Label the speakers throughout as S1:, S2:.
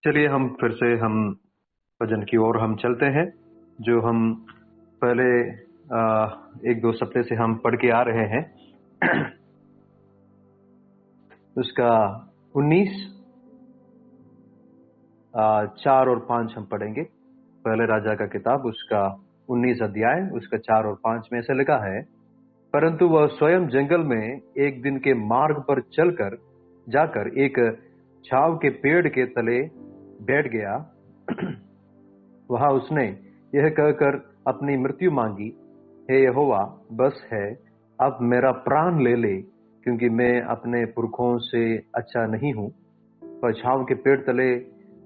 S1: चलिए हम भजन की ओर हम चलते हैं, जो हम पहले एक दो सप्ताह से हम पढ़ के आ रहे हैं। उसका 19, 4 और 5 हम पढ़ेंगे। पहले राजा का किताब, उसका 19 अध्याय, उसका 4 और 5 में ऐसे लिखा है, परंतु वह स्वयं जंगल में एक दिन के मार्ग पर जाकर एक छाव के पेड़ के तले बैठ गया। वहां उसने यह कहकर अपनी मृत्यु मांगी, हे यहोवा, बस है, अब मेरा प्राण ले ले, क्योंकि मैं अपने पुरखों से अच्छा नहीं हूं। वह छाव के पेड़ तले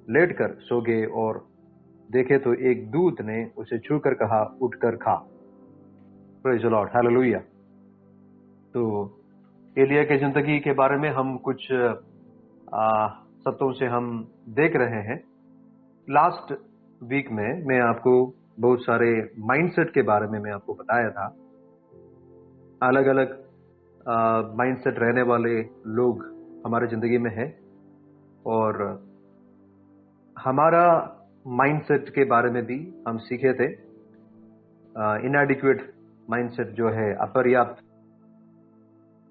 S1: लेटकर सो गए और देखे तो एक दूत ने उसे छूकर कहा, उठकर खा। Praise the Lord, hallelujah. तो एलिया की जिंदगी के बारे में हम कुछ सत्रों से हम देख रहे हैं। लास्ट वीक में मैं आपको बहुत सारे माइंडसेट के बारे में मैं आपको बताया था। अलग अलग माइंडसेट रहने वाले लोग हमारे जिंदगी में हैं, और हमारा माइंडसेट के बारे में भी हम सीखे थे। इनएडिक्वेट माइंडसेट जो है, अपर्याप्त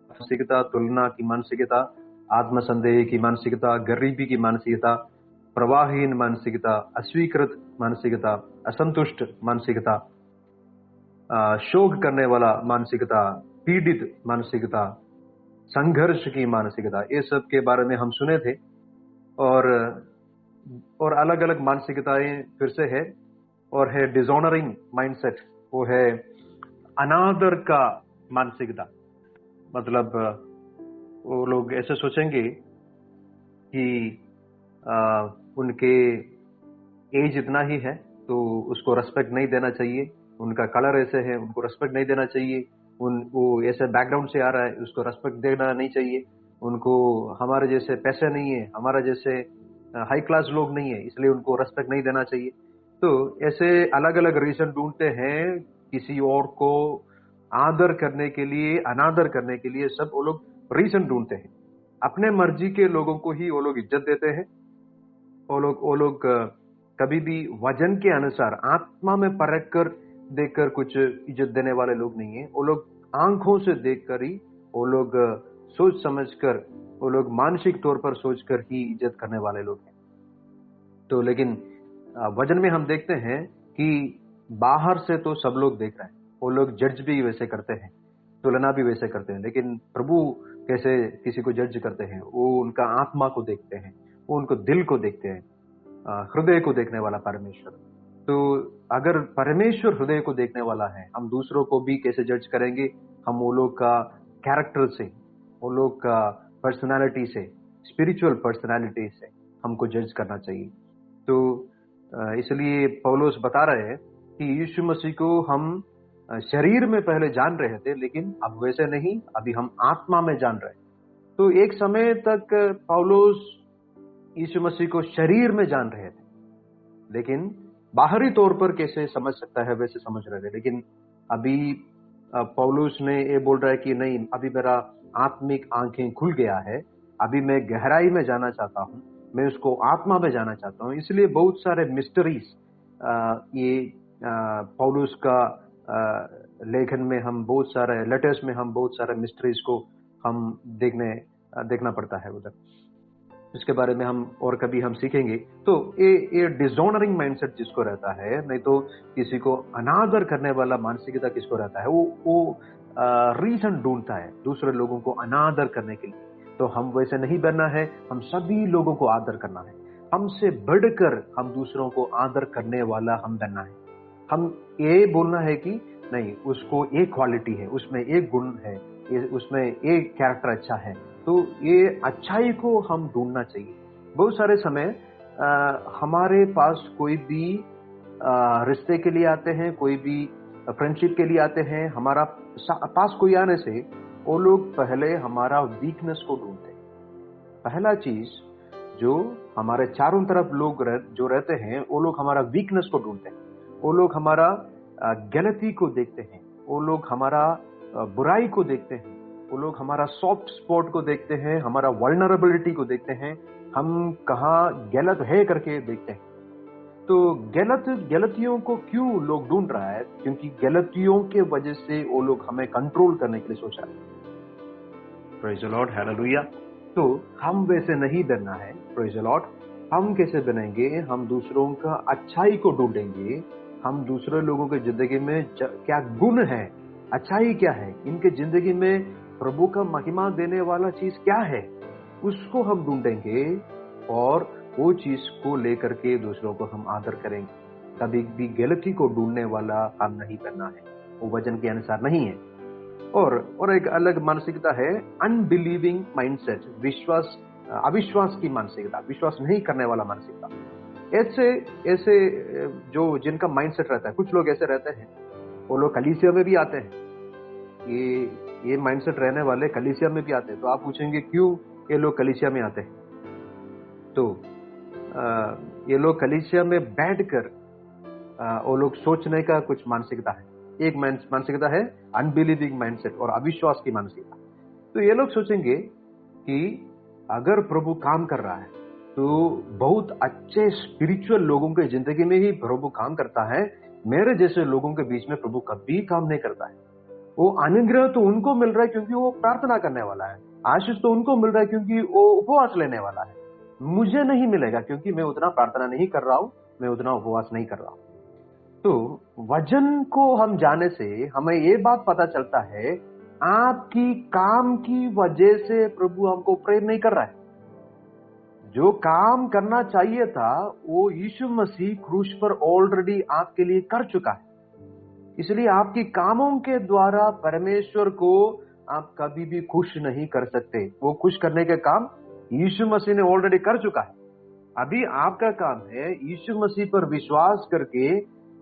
S1: मानसिकता, तुलना की मानसिकता, आत्मसंदेह की मानसिकता, गरीबी की मानसिकता, प्रवाहहीन मानसिकता, अस्वीकृत मानसिकता, असंतुष्ट मानसिकता, शोक करने वाला मानसिकता, पीड़ित मानसिकता, संघर्ष की मानसिकता, ये सब के बारे में हम सुने थे। और अलग अलग मानसिकताएं फिर से है, और है डिसऑनरिंग माइंडसेट, वो है अनादर का मानसिकता। मतलब वो लोग ऐसे सोचेंगे कि उनके एज इतना ही है तो उसको रेस्पेक्ट नहीं देना चाहिए, उनका कलर ऐसे है उनको रेस्पेक्ट नहीं देना चाहिए, वो ऐसे बैकग्राउंड से आ रहा है उसको रेस्पेक्ट देना नहीं चाहिए, उनको हमारे जैसे पैसे नहीं है, हमारा जैसे हाई क्लास लोग नहीं है, इसलिए उनको रेस्पेक्ट नहीं देना चाहिए। तो ऐसे अलग अलग रीजन ढूंढते हैं किसी और को आदर करने के लिए, अनादर करने के लिए। सब वो लोग रीजन ढूंढते हैं। अपने मर्जी के लोगों को ही वो लोग इज्जत देते हैं। वो लोग कभी भी वजन के अनुसार, आत्मा में परख कर देखकर कुछ इज्जत देने वाले लोग नहीं है। वो लोग आंखों से देखकर ही, वो लोग सोच समझकर, वो लोग मानसिक तौर पर सोचकर ही इज्जत करने वाले लोग हैं। तो लेकिन वजन में हम देखते हैं कि बाहर से तो सब लोग देख रहे हैं, वो लोग जज भी वैसे करते हैं, तुलना भी वैसे करते हैं, लेकिन प्रभु कैसे किसी को जज करते हैं? वो उनका आत्मा को देखते हैं, वो उनको दिल को देखते हैं, हृदय को देखने वाला परमेश्वर। तो अगर परमेश्वर हृदय को देखने वाला है, हम दूसरों को भी कैसे जज करेंगे? हम वो लोग का कैरेक्टर से, वो लोग का पर्सनालिटी से, स्पिरिचुअल पर्सनालिटी से हमको जज करना चाहिए। तो इसलिए पौलुस बता रहे हैं कि यीशु मसीह को हम शरीर में पहले जान रहे थे, लेकिन अब वैसे नहीं, अभी हम आत्मा में जान रहे हैं। तो एक समय तक पौलुस यीशु मसीह को शरीर में जान रहे थे, लेकिन बाहरी तौर पर कैसे समझ सकता है वैसे समझ रहे थे। लेकिन अभी पौलुस ने ये बोल रहा है कि नहीं, अभी मेरा आत्मिक आंखें खुल गया है, अभी मैं गहराई में जाना चाहता हूँ, मैं उसको आत्मा में जाना चाहता हूँ। इसलिए बहुत सारे मिस्टरीज ये पौलुस का लेखन में, हम बहुत सारे लेटर्स में हम बहुत सारे मिस्टरीज को हम देखना पड़ता है उधर। इसके बारे में हम और कभी हम सीखेंगे। तो ये डिसऑनरिंग माइंडसेट जिसको रहता है, नहीं तो किसी को अनादर करने वाला मानसिकता किसको रहता है, वो रीजन ढूंढता है दूसरे लोगों को अनादर करने के लिए। तो हम वैसे नहीं बनना है, हम सभी लोगों को आदर करना है, हमसे बढ़कर हम दूसरों को आदर करने वाला हम बनना है। हम ये बोलना है कि नहीं, उसको एक क्वालिटी है, उसमें एक गुण है, उसमें एक कैरेक्टर अच्छा है, तो ये अच्छाई को हम ढूंढना चाहिए। बहुत सारे समय हमारे पास कोई भी रिश्ते के लिए आते हैं, कोई भी फ्रेंडशिप के लिए आते हैं, हमारा पास कोई आने से वो लोग पहले हमारा वीकनेस को ढूंढते हैं। पहला चीज जो हमारे चारों तरफ लोग जो रहते हैं, वो लोग हमारा वीकनेस को ढूंढते हैं, वो लोग हमारा गलती को देखते हैं, वो लोग हमारा बुराई को देखते हैं, वो लोग हमारा सॉफ्ट स्पॉट को देखते हैं, हमारा वल्नरेबिलिटी को देखते हैं, हम कहाँ गलत है करके देखते हैं। तो गलतियों को क्यों लोग ढूंढ रहा है? क्योंकि गलतियों के वजह से वो लोग हमें कंट्रोल करने के लिए सोच रहे हैं। Praise the Lord, hallelujah. तो हम वैसे नहीं बनना है। Praise the Lord. हम कैसे बनेंगे? हम दूसरों का अच्छाई को ढूंढेंगे। हम दूसरे लोगों की जिंदगी में क्या गुण है, अच्छाई क्या है, इनके जिंदगी में प्रभु का महिमा देने वाला चीज क्या है, उसको हम ढूंढेंगे और वो चीज को लेकर के दूसरों को हम आदर करेंगे। कभी भी गलती को ढूंढने वाला हम नहीं बनना है, वो वचन के अनुसार नहीं है। और एक अलग मानसिकता है, अनबिलीविंग माइंडसेट, अविश्वास की मानसिकता, विश्वास नहीं करने वाला मानसिकता। ऐसे ऐसे जो जिनका माइंडसेट रहता है, कुछ लोग ऐसे रहते हैं, वो लोग कलीसिया में भी आते हैं। ये माइंडसेट रहने वाले कलीसिया में भी आते हैं। तो आप पूछेंगे क्यों ये लोग कलीसिया में आते हैं? तो ये लोग कलीसिया में बैठकर वो लोग सोचने का कुछ मानसिकता है। एक मानसिकता है अनबिलीविंग माइंडसेट और अविश्वास की मानसिकता। तो ये लोग सोचेंगे कि अगर प्रभु काम कर रहा है तो बहुत अच्छे स्पिरिचुअल लोगों के जिंदगी में ही प्रभु काम करता है, मेरे जैसे लोगों के बीच में प्रभु कभी काम नहीं करता है। वो अनुग्रह तो उनको मिल रहा है क्योंकि वो प्रार्थना करने वाला है, आशीष तो उनको मिल रहा है क्योंकि वो उपवास लेने वाला है। मुझे नहीं मिलेगा क्योंकि मैं उतना प्रार्थना नहीं कर रहा हूं, मैं उतना उपवास नहीं कर रहा हूं। तो वचन को हम जाने से हमें ये बात पता चलता है, आपकी काम की वजह से प्रभु हमको प्रेम नहीं कर रहा है। जो काम करना चाहिए था वो यीशु मसीह क्रूस पर ऑलरेडी आपके लिए कर चुका है। इसलिए आपकी कामों के द्वारा परमेश्वर को आप कभी भी खुश नहीं कर सकते। वो खुश करने के काम यीशु मसीह ने ऑलरेडी कर चुका है। अभी आपका काम है यीशु मसीह पर विश्वास करके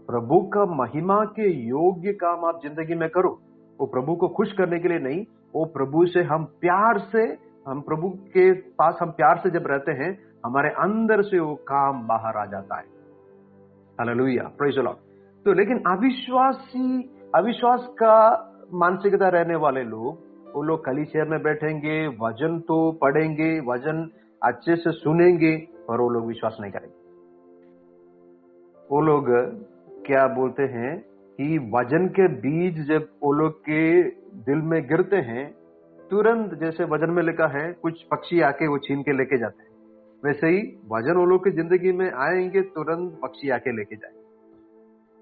S1: प्रभु का महिमा के योग्य काम आप जिंदगी में करो। वो प्रभु को खुश करने के लिए नहीं, वो प्रभु से हम प्रभु के पास हम प्यार से जब रहते हैं, हमारे अंदर से वो काम बाहर आ जाता है। Hallelujah, praise the Lord. तो लेकिन अविश्वास का मानसिकता रहने वाले लोग, वो लोग कलीसिया में बैठेंगे, वचन तो पढ़ेंगे, वचन अच्छे से सुनेंगे, पर वो लोग विश्वास नहीं करेंगे। वो लोग क्या बोलते हैं कि वचन के बीज जब वो लोग के दिल में गिरते हैं, तुरंत जैसे वचन में लिखा है कुछ पक्षी आके वो छीन के लेके जाते हैं, वैसे ही वचन वो लोग की जिंदगी में आएंगे, तुरंत पक्षी आके लेके जाएंगे।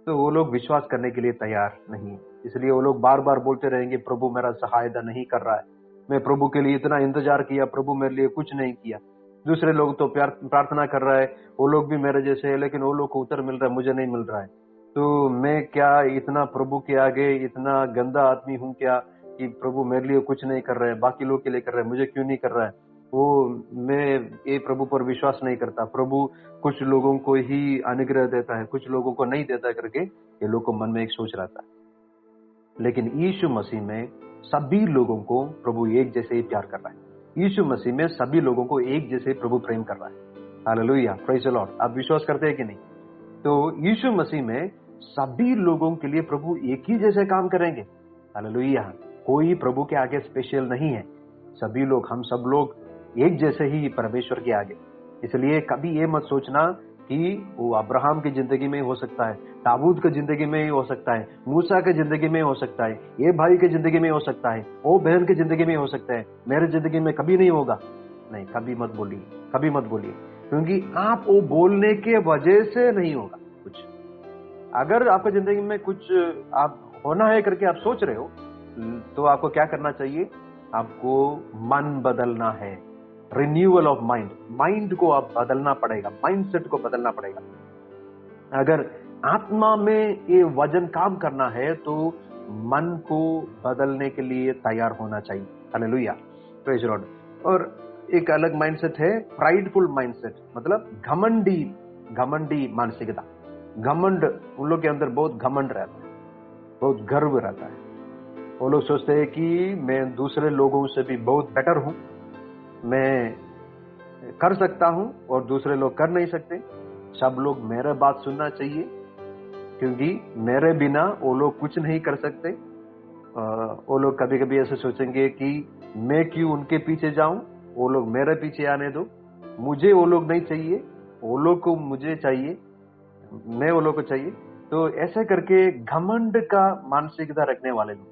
S1: तो वो लोग विश्वास करने के लिए तैयार नहीं है। इसलिए वो लोग बार बार बोलते रहेंगे, प्रभु मेरा सहायता नहीं कर रहा है, मैं प्रभु के लिए इतना इंतजार किया, प्रभु मेरे लिए कुछ नहीं किया। दूसरे लोग तो प्रार्थना कर रहा है, वो लोग भी मेरे जैसे है, लेकिन वो लोग को उत्तर मिल रहा है, मुझे नहीं मिल रहा है। तो मैं क्या इतना प्रभु के आगे इतना गंदा आदमी हूँ क्या कि प्रभु मेरे लिए कुछ नहीं कर रहा है, बाकी लोग के लिए कर रहा है, मुझे क्यों नहीं कर रहा है? वो मैं ये प्रभु पर विश्वास नहीं करता, प्रभु कुछ लोगों को ही अनुग्रह देता है, कुछ लोगों को नहीं देता करके ये लोग को मन में एक सोच रहता है। लेकिन यीशु मसीह में सभी लोगों को प्रभु एक जैसे ही प्यार कर रहा है। यीशु मसीह में सभी लोगों को एक जैसे प्रभु प्रेम कर रहा है। Hallelujah, praise the Lord. आप विश्वास करते हैं कि नहीं? तो यीशु मसीह में सभी लोगों के लिए प्रभु एक ही जैसे काम करेंगे। हालेलुया, कोई प्रभु के आगे स्पेशल नहीं है। सभी लोग, हम सब लोग एक जैसे ही परमेश्वर के आगे। इसलिए कभी ये मत सोचना कि वो अब्राहम की जिंदगी में हो सकता है, दाऊद की जिंदगी में ही हो सकता है, मूसा की जिंदगी में हो सकता है, ये भाई की जिंदगी में हो सकता है, वो बहन की जिंदगी में हो सकता है, मेरे जिंदगी में कभी नहीं होगा। नहीं, कभी मत बोलिए, कभी मत बोलिए, क्योंकि आप वो बोलने के वजह से नहीं होगा कुछ। अगर आपकी जिंदगी में कुछ आप होना है करके आप सोच रहे हो, तो आपको क्या करना चाहिए? आपको मन बदलना है। रिन्यूअल ऑफ माइंड को आप बदलना पड़ेगा, माइंडसेट को बदलना पड़ेगा। अगर आत्मा में ये वजन काम करना है तो मन को बदलने के लिए तैयार होना चाहिए। Hallelujah, praise the Lord. और एक अलग माइंडसेट है प्राइडफुल माइंडसेट, मतलब घमंडी मानसिकता। घमंड, उन लोग के अंदर बहुत घमंड रहता है, बहुत गर्व रहता है। वो लोग सोचते हैं कि मैं दूसरे लोगों से भी बहुत बेटर हूं, मैं कर सकता हूं और दूसरे लोग कर नहीं सकते। सब लोग मेरे बात सुनना चाहिए क्योंकि मेरे बिना वो लोग कुछ नहीं कर सकते। वो लोग कभी कभी ऐसे सोचेंगे कि मैं क्यों उनके पीछे जाऊं, वो लोग मेरे पीछे आने दो, मुझे वो लोग नहीं चाहिए, वो लोग को मुझे चाहिए, मैं वो लोग को चाहिए। तो ऐसे करके घमंड का मानसिकता रखने वाले लोग,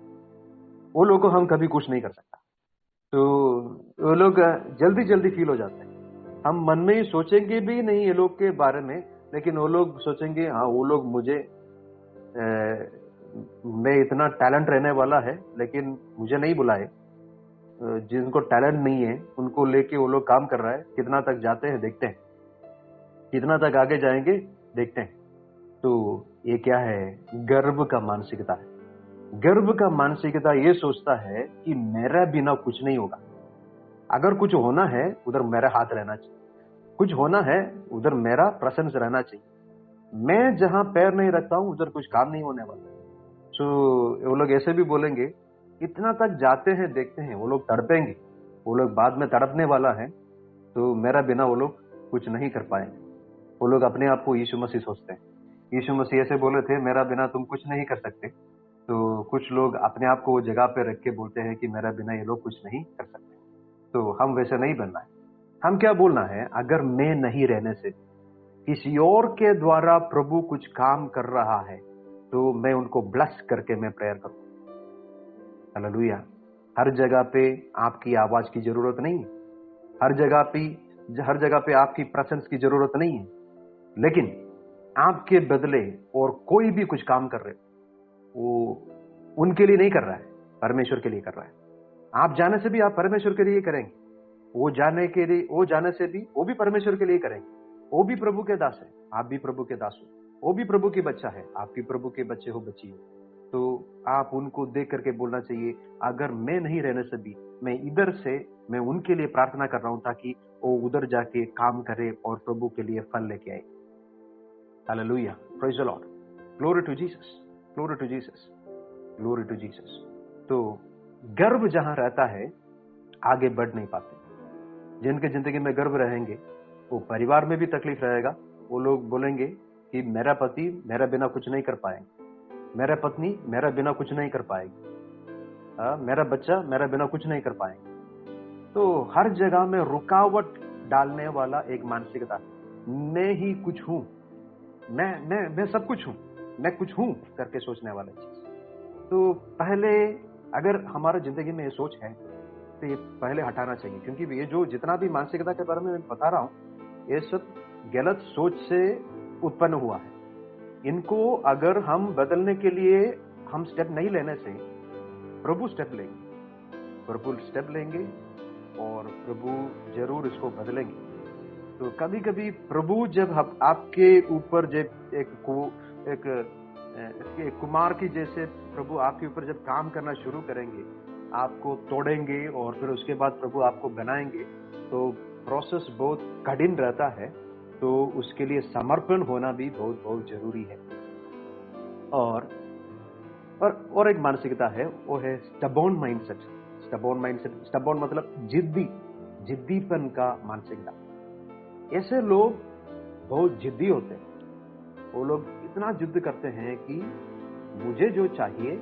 S1: वो लोग को हम कभी कुछ नहीं कर सकता। तो वो लोग जल्दी जल्दी फील हो जाते हैं। हम मन में ही सोचेंगे भी नहीं ये लोग के बारे में, लेकिन वो लोग सोचेंगे हाँ वो लोग मुझे मैं इतना टैलेंट रहने वाला है लेकिन मुझे नहीं बुलाए। जिनको टैलेंट नहीं है उनको लेके वो लोग काम कर रहा है, कितना तक जाते हैं देखते हैं, कितना तक आगे जाएंगे देखते हैं। तो ये क्या है? गर्व का मानसिकता है। गर्व का मानसिकता ये सोचता है कि मेरा बिना कुछ नहीं होगा। अगर कुछ होना है उधर मेरा हाथ रहना चाहिए, कुछ होना है उधर मेरा प्रेजेंस रहना चाहिए। मैं जहां पैर नहीं रखता हूं उधर कुछ काम नहीं होने वाला। तो वो लोग ऐसे भी बोलेंगे, इतना तक जाते हैं देखते हैं, वो लोग तड़पेंगे, वो लोग बाद में तड़पने वाला है, तो मेरा बिना वो लोग कुछ नहीं कर पाएंगे। वो लोग अपने आप को यीशु मसीह सोचते हैं। यीशु मसीह ऐसे बोले थे, मेरा बिना तुम कुछ नहीं कर सकते। तो कुछ लोग अपने आप को वो जगह पे रख के बोलते हैं कि मेरा बिना ये लोग कुछ नहीं कर सकते। तो हम वैसे नहीं बनना है। हम क्या बोलना है? अगर मैं नहीं रहने से किसी और के द्वारा प्रभु कुछ काम कर रहा है तो मैं उनको ब्लेस करके मैं प्रेयर करूं। हालेलुया। हर जगह पे आपकी आवाज की जरूरत नहीं है, हर जगह पे आपकी प्रेजेंस की जरूरत नहीं है, लेकिन आपके बदले और कोई भी कुछ काम कर रहे वो उनके लिए नहीं कर रहा है, परमेश्वर के लिए कर रहा है। आप जाने से भी आप परमेश्वर के लिए करेंगे, वो जाने से भी वो भी परमेश्वर के लिए करेंगे। वो भी प्रभु के दास है, आप भी प्रभु के दास हो। वो भी प्रभु की बच्चा है, आप भी प्रभु के बच्चे हो, बच्ची हो। तो आप उनको देख करके बोलना चाहिए, अगर मैं नहीं रहने से भी मैं इधर से मैं उनके लिए प्रार्थना कर रहा हूं ताकि वो उधर जाके काम करे और प्रभु के लिए फल लेके आए। Hallelujah, praise the Lord, glory to Jesus, glory to Jesus, glory to Jesus. तो गर्व जहां रहता है आगे बढ़ नहीं पाते। जिनके जिंदगी में गर्व रहेंगे वो परिवार में भी तकलीफ रहेगा। वो लोग बोलेंगे कि मेरा पति मेरा बिना कुछ नहीं कर पाएंगे, मेरा पत्नी मेरा बिना कुछ नहीं कर पाएगी, मेरा बच्चा मेरा बिना कुछ नहीं कर पाएंगे। तो हर जगह में रुकावट डालने वाला एक मानसिकता, मैं ही कुछ हूं, मैं सब कुछ हूं, मैं कुछ हूं करके सोचने वाला चीज। तो पहले अगर हमारा जिंदगी में ये सोच है तो ये पहले हटाना चाहिए, क्योंकि ये जो जितना भी मानसिकता के बारे में मैं बता रहा हूं ये सब गलत सोच से उत्पन्न हुआ है। इनको अगर हम बदलने के लिए हम स्टेप नहीं लेने से प्रभु स्टेप लेंगे, प्रभु स्टेप लेंगे और प्रभु जरूर इसको बदलेंगे। तो कभी कभी प्रभु जब आपके ऊपर जब एक कुमार की जैसे प्रभु आपके ऊपर जब काम करना शुरू करेंगे, आपको तोड़ेंगे और फिर उसके बाद प्रभु आपको बनाएंगे, तो प्रोसेस बहुत कठिन रहता है। तो उसके लिए समर्पण होना भी बहुत बहुत जरूरी है। और एक मानसिकता है, वो है स्टबॉर्न माइंडसेट। स्टबॉर्न मतलब जिद्दीपन का मानसिकता। ऐसे लोग बहुत जिद्दी होते हैं। वो लोग इतना जिद करते हैं कि मुझे जो चाहिए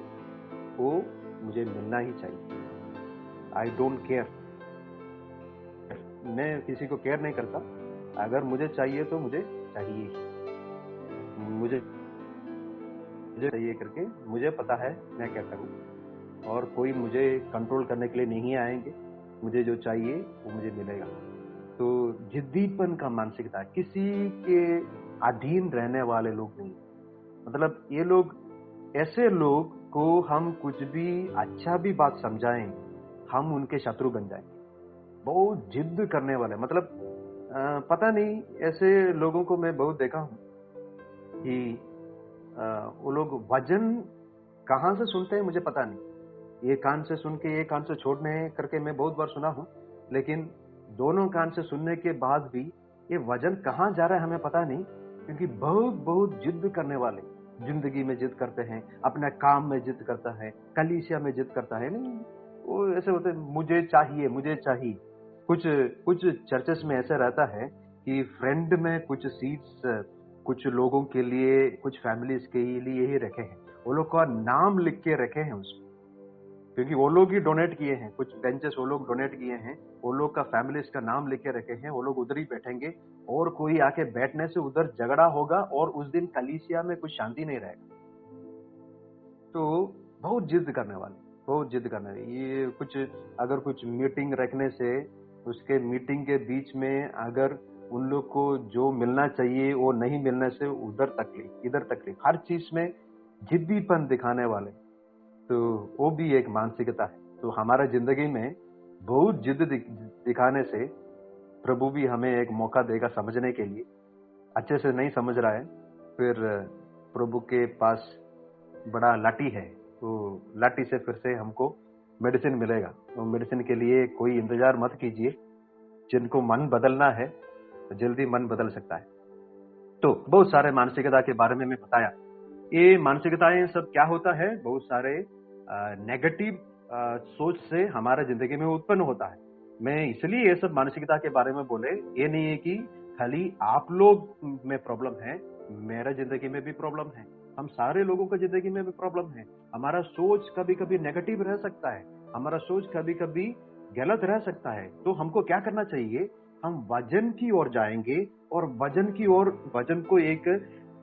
S1: वो मुझे मिलना ही चाहिए। आई डोंट केयर, मैं किसी को केयर नहीं करता, अगर मुझे चाहिए तो मुझे चाहिए, मुझे चाहिए करके मुझे पता है मैं क्या करूं, और कोई मुझे कंट्रोल करने के लिए नहीं आएंगे। मुझे जो चाहिए वो मुझे मिलेगा। तो जिद्दीपन का मानसिकता, किसी के अधीन रहने वाले लोग नहीं। मतलब ये लोग, ऐसे लोग को हम कुछ भी अच्छा भी बात समझाएं हम उनके शत्रु बन जाएंगे। बहुत जिद करने वाले, मतलब पता नहीं, ऐसे लोगों को मैं बहुत देखा हूं कि वो लोग वजन कहां से सुनते हैं मुझे पता नहीं। ये कान से सुन के ये कान से छोड़ने करके मैं बहुत बार सुना हूं, लेकिन दोनों कान से सुनने के बाद भी ये वजन कहां जा रहा है हमें पता नहीं, क्योंकि बहुत बहुत जिद करने वाले जिंदगी में जिद करते हैं, अपने काम में जिद करता है, कलीसिया में जिद करता है। नहीं, वो ऐसे होते हैं, मुझे चाहिए मुझे चाहिए। कुछ कुछ चर्चेस में ऐसा रहता है कि फ्रेंड में कुछ सीट्स कुछ लोगों के लिए, कुछ फैमिलीज के लिए ही रखे हैं, वो लोग का नाम लिख के रखे हैं उसमें। क्योंकि वो लोग ही डोनेट किए हैं, कुछ बेंचेस वो लोग डोनेट किए हैं, वो लोग का फैमिलीज का नाम लेके रखे हैं, वो लोग उधर ही बैठेंगे और कोई आके बैठने से उधर झगड़ा होगा और उस दिन कलीसिया में कुछ शांति नहीं रहेगा। तो बहुत जिद करने वाले, बहुत जिद करने वाले। ये कुछ अगर कुछ मीटिंग रखने से उसके मीटिंग के बीच में अगर उन लोग को जो मिलना चाहिए वो नहीं मिलने से उधर तकलीफ इधर तकलीफ, हर चीज में जिद्दीपन दिखाने वाले, तो वो भी एक मानसिकता है। तो हमारा जिंदगी में बहुत जिद दिखाने से प्रभु भी हमें एक मौका देगा समझने के लिए। अच्छे से नहीं समझ रहा है, फिर प्रभु के पास बड़ा लाठी है, तो लाठी से फिर से हमको मेडिसिन मिलेगा। तो मेडिसिन के लिए कोई इंतजार मत कीजिए। जिनको मन बदलना है तो जल्दी मन बदल सकता है। तो बहुत सारे मानसिकता के बारे में मैं बताया। ये मानसिकताएं सब क्या होता है, बहुत सारे नेगेटिव सोच से हमारा जिंदगी में उत्पन्न होता है। मैं इसलिए ये सब मानसिकता के बारे में बोले, ये नहीं है कि खाली आप लोग में प्रॉब्लम है, मेरा जिंदगी में भी प्रॉब्लम है, हम सारे लोगों का जिंदगी में भी प्रॉब्लम है। हमारा सोच कभी कभी नेगेटिव रह सकता है, हमारा सोच कभी कभी गलत रह सकता है। तो हमको क्या करना चाहिए, हम वजन की ओर जाएंगे और वजन को एक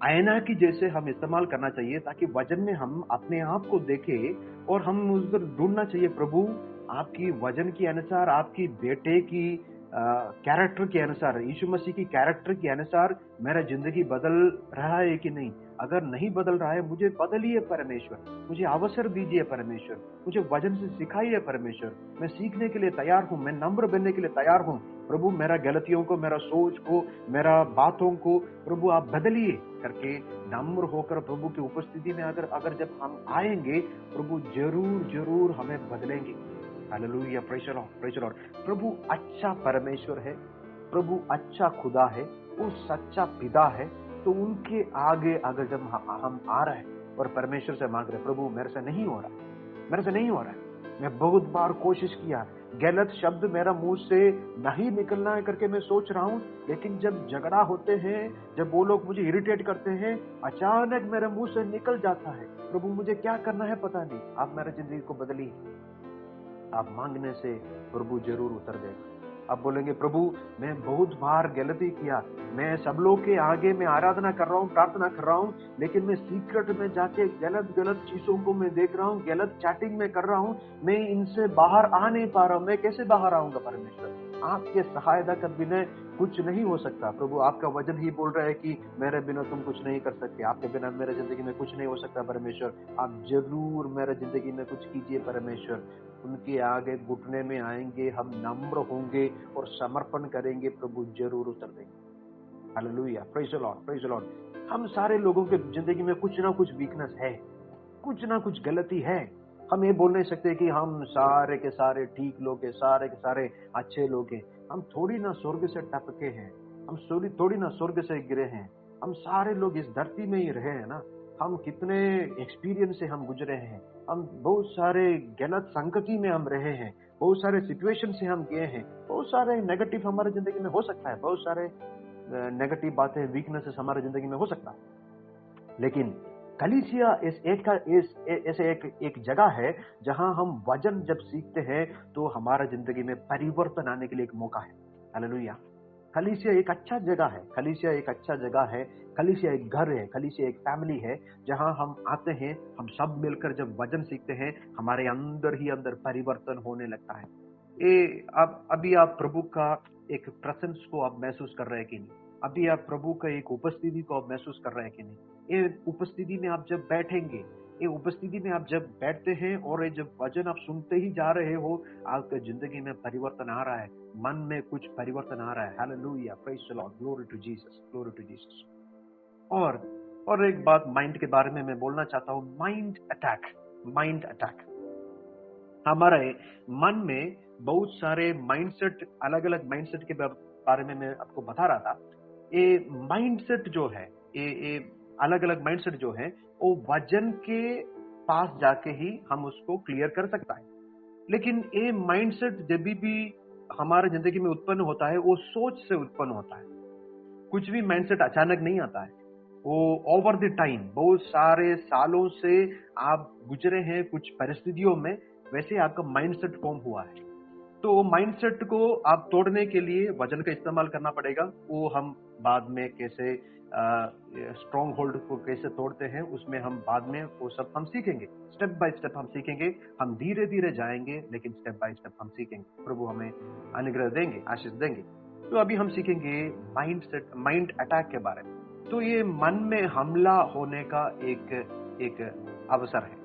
S1: आईना की जैसे हम इस्तेमाल करना चाहिए, ताकि वजन में हम अपने आप को देखें और हम उस पर ढूंढना चाहिए, प्रभु आपकी वजन के अनुसार, आपकी बेटे की कैरेक्टर के अनुसार, यीशु मसीह की कैरेक्टर के अनुसार मेरा जिंदगी बदल रहा है कि नहीं। अगर नहीं बदल रहा है, मुझे बदलिए परमेश्वर, मुझे अवसर दीजिए परमेश्वर, मुझे वजन से सिखाइए परमेश्वर। मैं सीखने के लिए तैयार हूँ, मैं नम्र बनने के लिए तैयार हूँ। प्रभु मेरा गलतियों को, मेरा सोच को, मेरा बातों को प्रभु आप बदलिए करके नम्र होकर प्रभु की उपस्थिति में अगर जब हम आएंगे, प्रभु जरूर जरूर हमें बदलेंगे। Hallelujah, praise the Lord, praise the Lord. प्रभु अच्छा परमेश्वर है, प्रभु अच्छा खुदा है, वो सच्चा पिता है। तो उनके आगे अगर जब हम आ रहे हैं और परमेश्वर से मांग रहे, प्रभु मेरे से नहीं हो रहा, मेरे से नहीं हो रहा है, मैं बहुत बार कोशिश किया, गलत शब्द मेरा मुंह से नहीं निकलना है करके मैं सोच रहा हूँ, लेकिन जब झगड़ा होते हैं, जब वो लोग मुझे इरिटेट करते हैं, अचानक मेरे मुंह से निकल जाता है। प्रभु मुझे क्या करना है पता नहीं, आप मेरे जिंदगी को बदलिए। आप मांगने से प्रभु जरूर उतर देगा। आप बोलेंगे, प्रभु मैं बहुत बार गलती किया, मैं सब लोग के आगे मैं आराधना कर रहा हूँ, प्रार्थना कर रहा हूँ, लेकिन मैं सीक्रेट में जाके गलत गलत चीजों को मैं देख रहा हूँ, गलत चैटिंग में कर रहा हूँ, मैं इनसे बाहर आ नहीं पा रहा हूँ, मैं कैसे बाहर आऊंगा परमेश्वर। आपके सहायता के बिना कुछ नहीं हो सकता। प्रभु आपका वचन ही बोल रहा है कि मेरे बिना तुम कुछ नहीं कर सकते, आपके बिना मेरे जिंदगी में कुछ नहीं हो सकता परमेश्वर। आप जरूर मेरे जिंदगी में कुछ कीजिए परमेश्वर। उनके आगे घुटने में आएंगे, हम नम्र होंगे और समर्पण करेंगे, प्रभु जरूर उतर देंगे। Hallelujah, praise the Lord, praise the Lord. हम सारे लोगों के जिंदगी में कुछ ना कुछ वीकनेस है, कुछ ना कुछ गलती है। हम ये बोल नहीं सकते कि हम सारे के सारे ठीक लोग हैं, सारे के सारे अच्छे लोग हैं। हम थोड़ी ना स्वर्ग से टपके हैं, हम थोड़ी ना स्वर्ग से गिरे हैं। हम सारे लोग इस धरती में ही रहे हैं ना। हम कितने एक्सपीरियंस से हम गुजरे हैं, हम बहुत सारे गलत संगति में हम रहे हैं, बहुत सारे सिचुएशन से हम गए हैं, बहुत सारे नेगेटिव हमारे जिंदगी में हो सकता है, बहुत सारे नेगेटिव बातें, वीकनेसेस हमारे जिंदगी में हो सकता है। लेकिन कलीसिया ऐसे एक जगह है जहां हम वचन जब सीखते हैं तो हमारा जिंदगी में परिवर्तन आने के लिए एक मौका है। हालेलुया। कलीसिया एक अच्छा जगह है, कलीसिया एक अच्छा जगह है, कलीसिया एक घर है, कलीसिया एक फैमिली है जहां हम आते हैं, हम सब मिलकर जब वचन सीखते हैं, हमारे अंदर ही अंदर परिवर्तन होने लगता है। अभी आप प्रभु का एक प्रेजेंस को आप महसूस कर रहे हैं कि नहीं? अभी आप प्रभु का एक उपस्थिति को आप महसूस कर रहे हैं कि नहीं? ये उपस्थिति में आप जब बैठेंगे, ये उपस्थिति में आप जब बैठते हैं और ये जब वचन आप सुनते ही जा रहे हो, आपके जिंदगी में परिवर्तन आ रहा है, मन में कुछ परिवर्तन आ रहा है। Hallelujah, praise the Lord, glory to Jesus, glory to Jesus. और एक बात माइंड के बारे में मैं बोलना चाहता हूँ, माइंड अटैक, माइंड अटैक। हमारे मन में बहुत सारे माइंडसेट, अलग अलग माइंडसेट के बारे में मैं आपको बता रहा था। ये माइंडसेट जो है, ये अलग अलग माइंडसेट जो है, वो वजन के पास जाके ही हम उसको क्लियर कर सकता है। लेकिन ये माइंडसेट जब भी हमारे जिंदगी में उत्पन्न होता है, वो सोच से उत्पन्न होता है। कुछ भी माइंडसेट अचानक नहीं आता है, वो ओवर द टाइम, बहुत सारे सालों से आप गुजरे हैं कुछ परिस्थितियों में, वैसे आपका माइंडसेट फॉर्म हुआ है। तो माइंडसेट को आप तोड़ने के लिए वजन का इस्तेमाल करना पड़ेगा। वो हम बाद में कैसे स्ट्रॉन्ग होल्ड को कैसे तोड़ते हैं, उसमें हम बाद में वो सब हम सीखेंगे। स्टेप बाय स्टेप हम सीखेंगे। हम धीरे धीरे जाएंगे, लेकिन स्टेप बाय स्टेप हम सीखेंगे। प्रभु हमें अनुग्रह देंगे, आशीष देंगे। तो अभी हम सीखेंगे माइंड अटैक के बारे में। तो ये मन में हमला होने का एक अवसर है।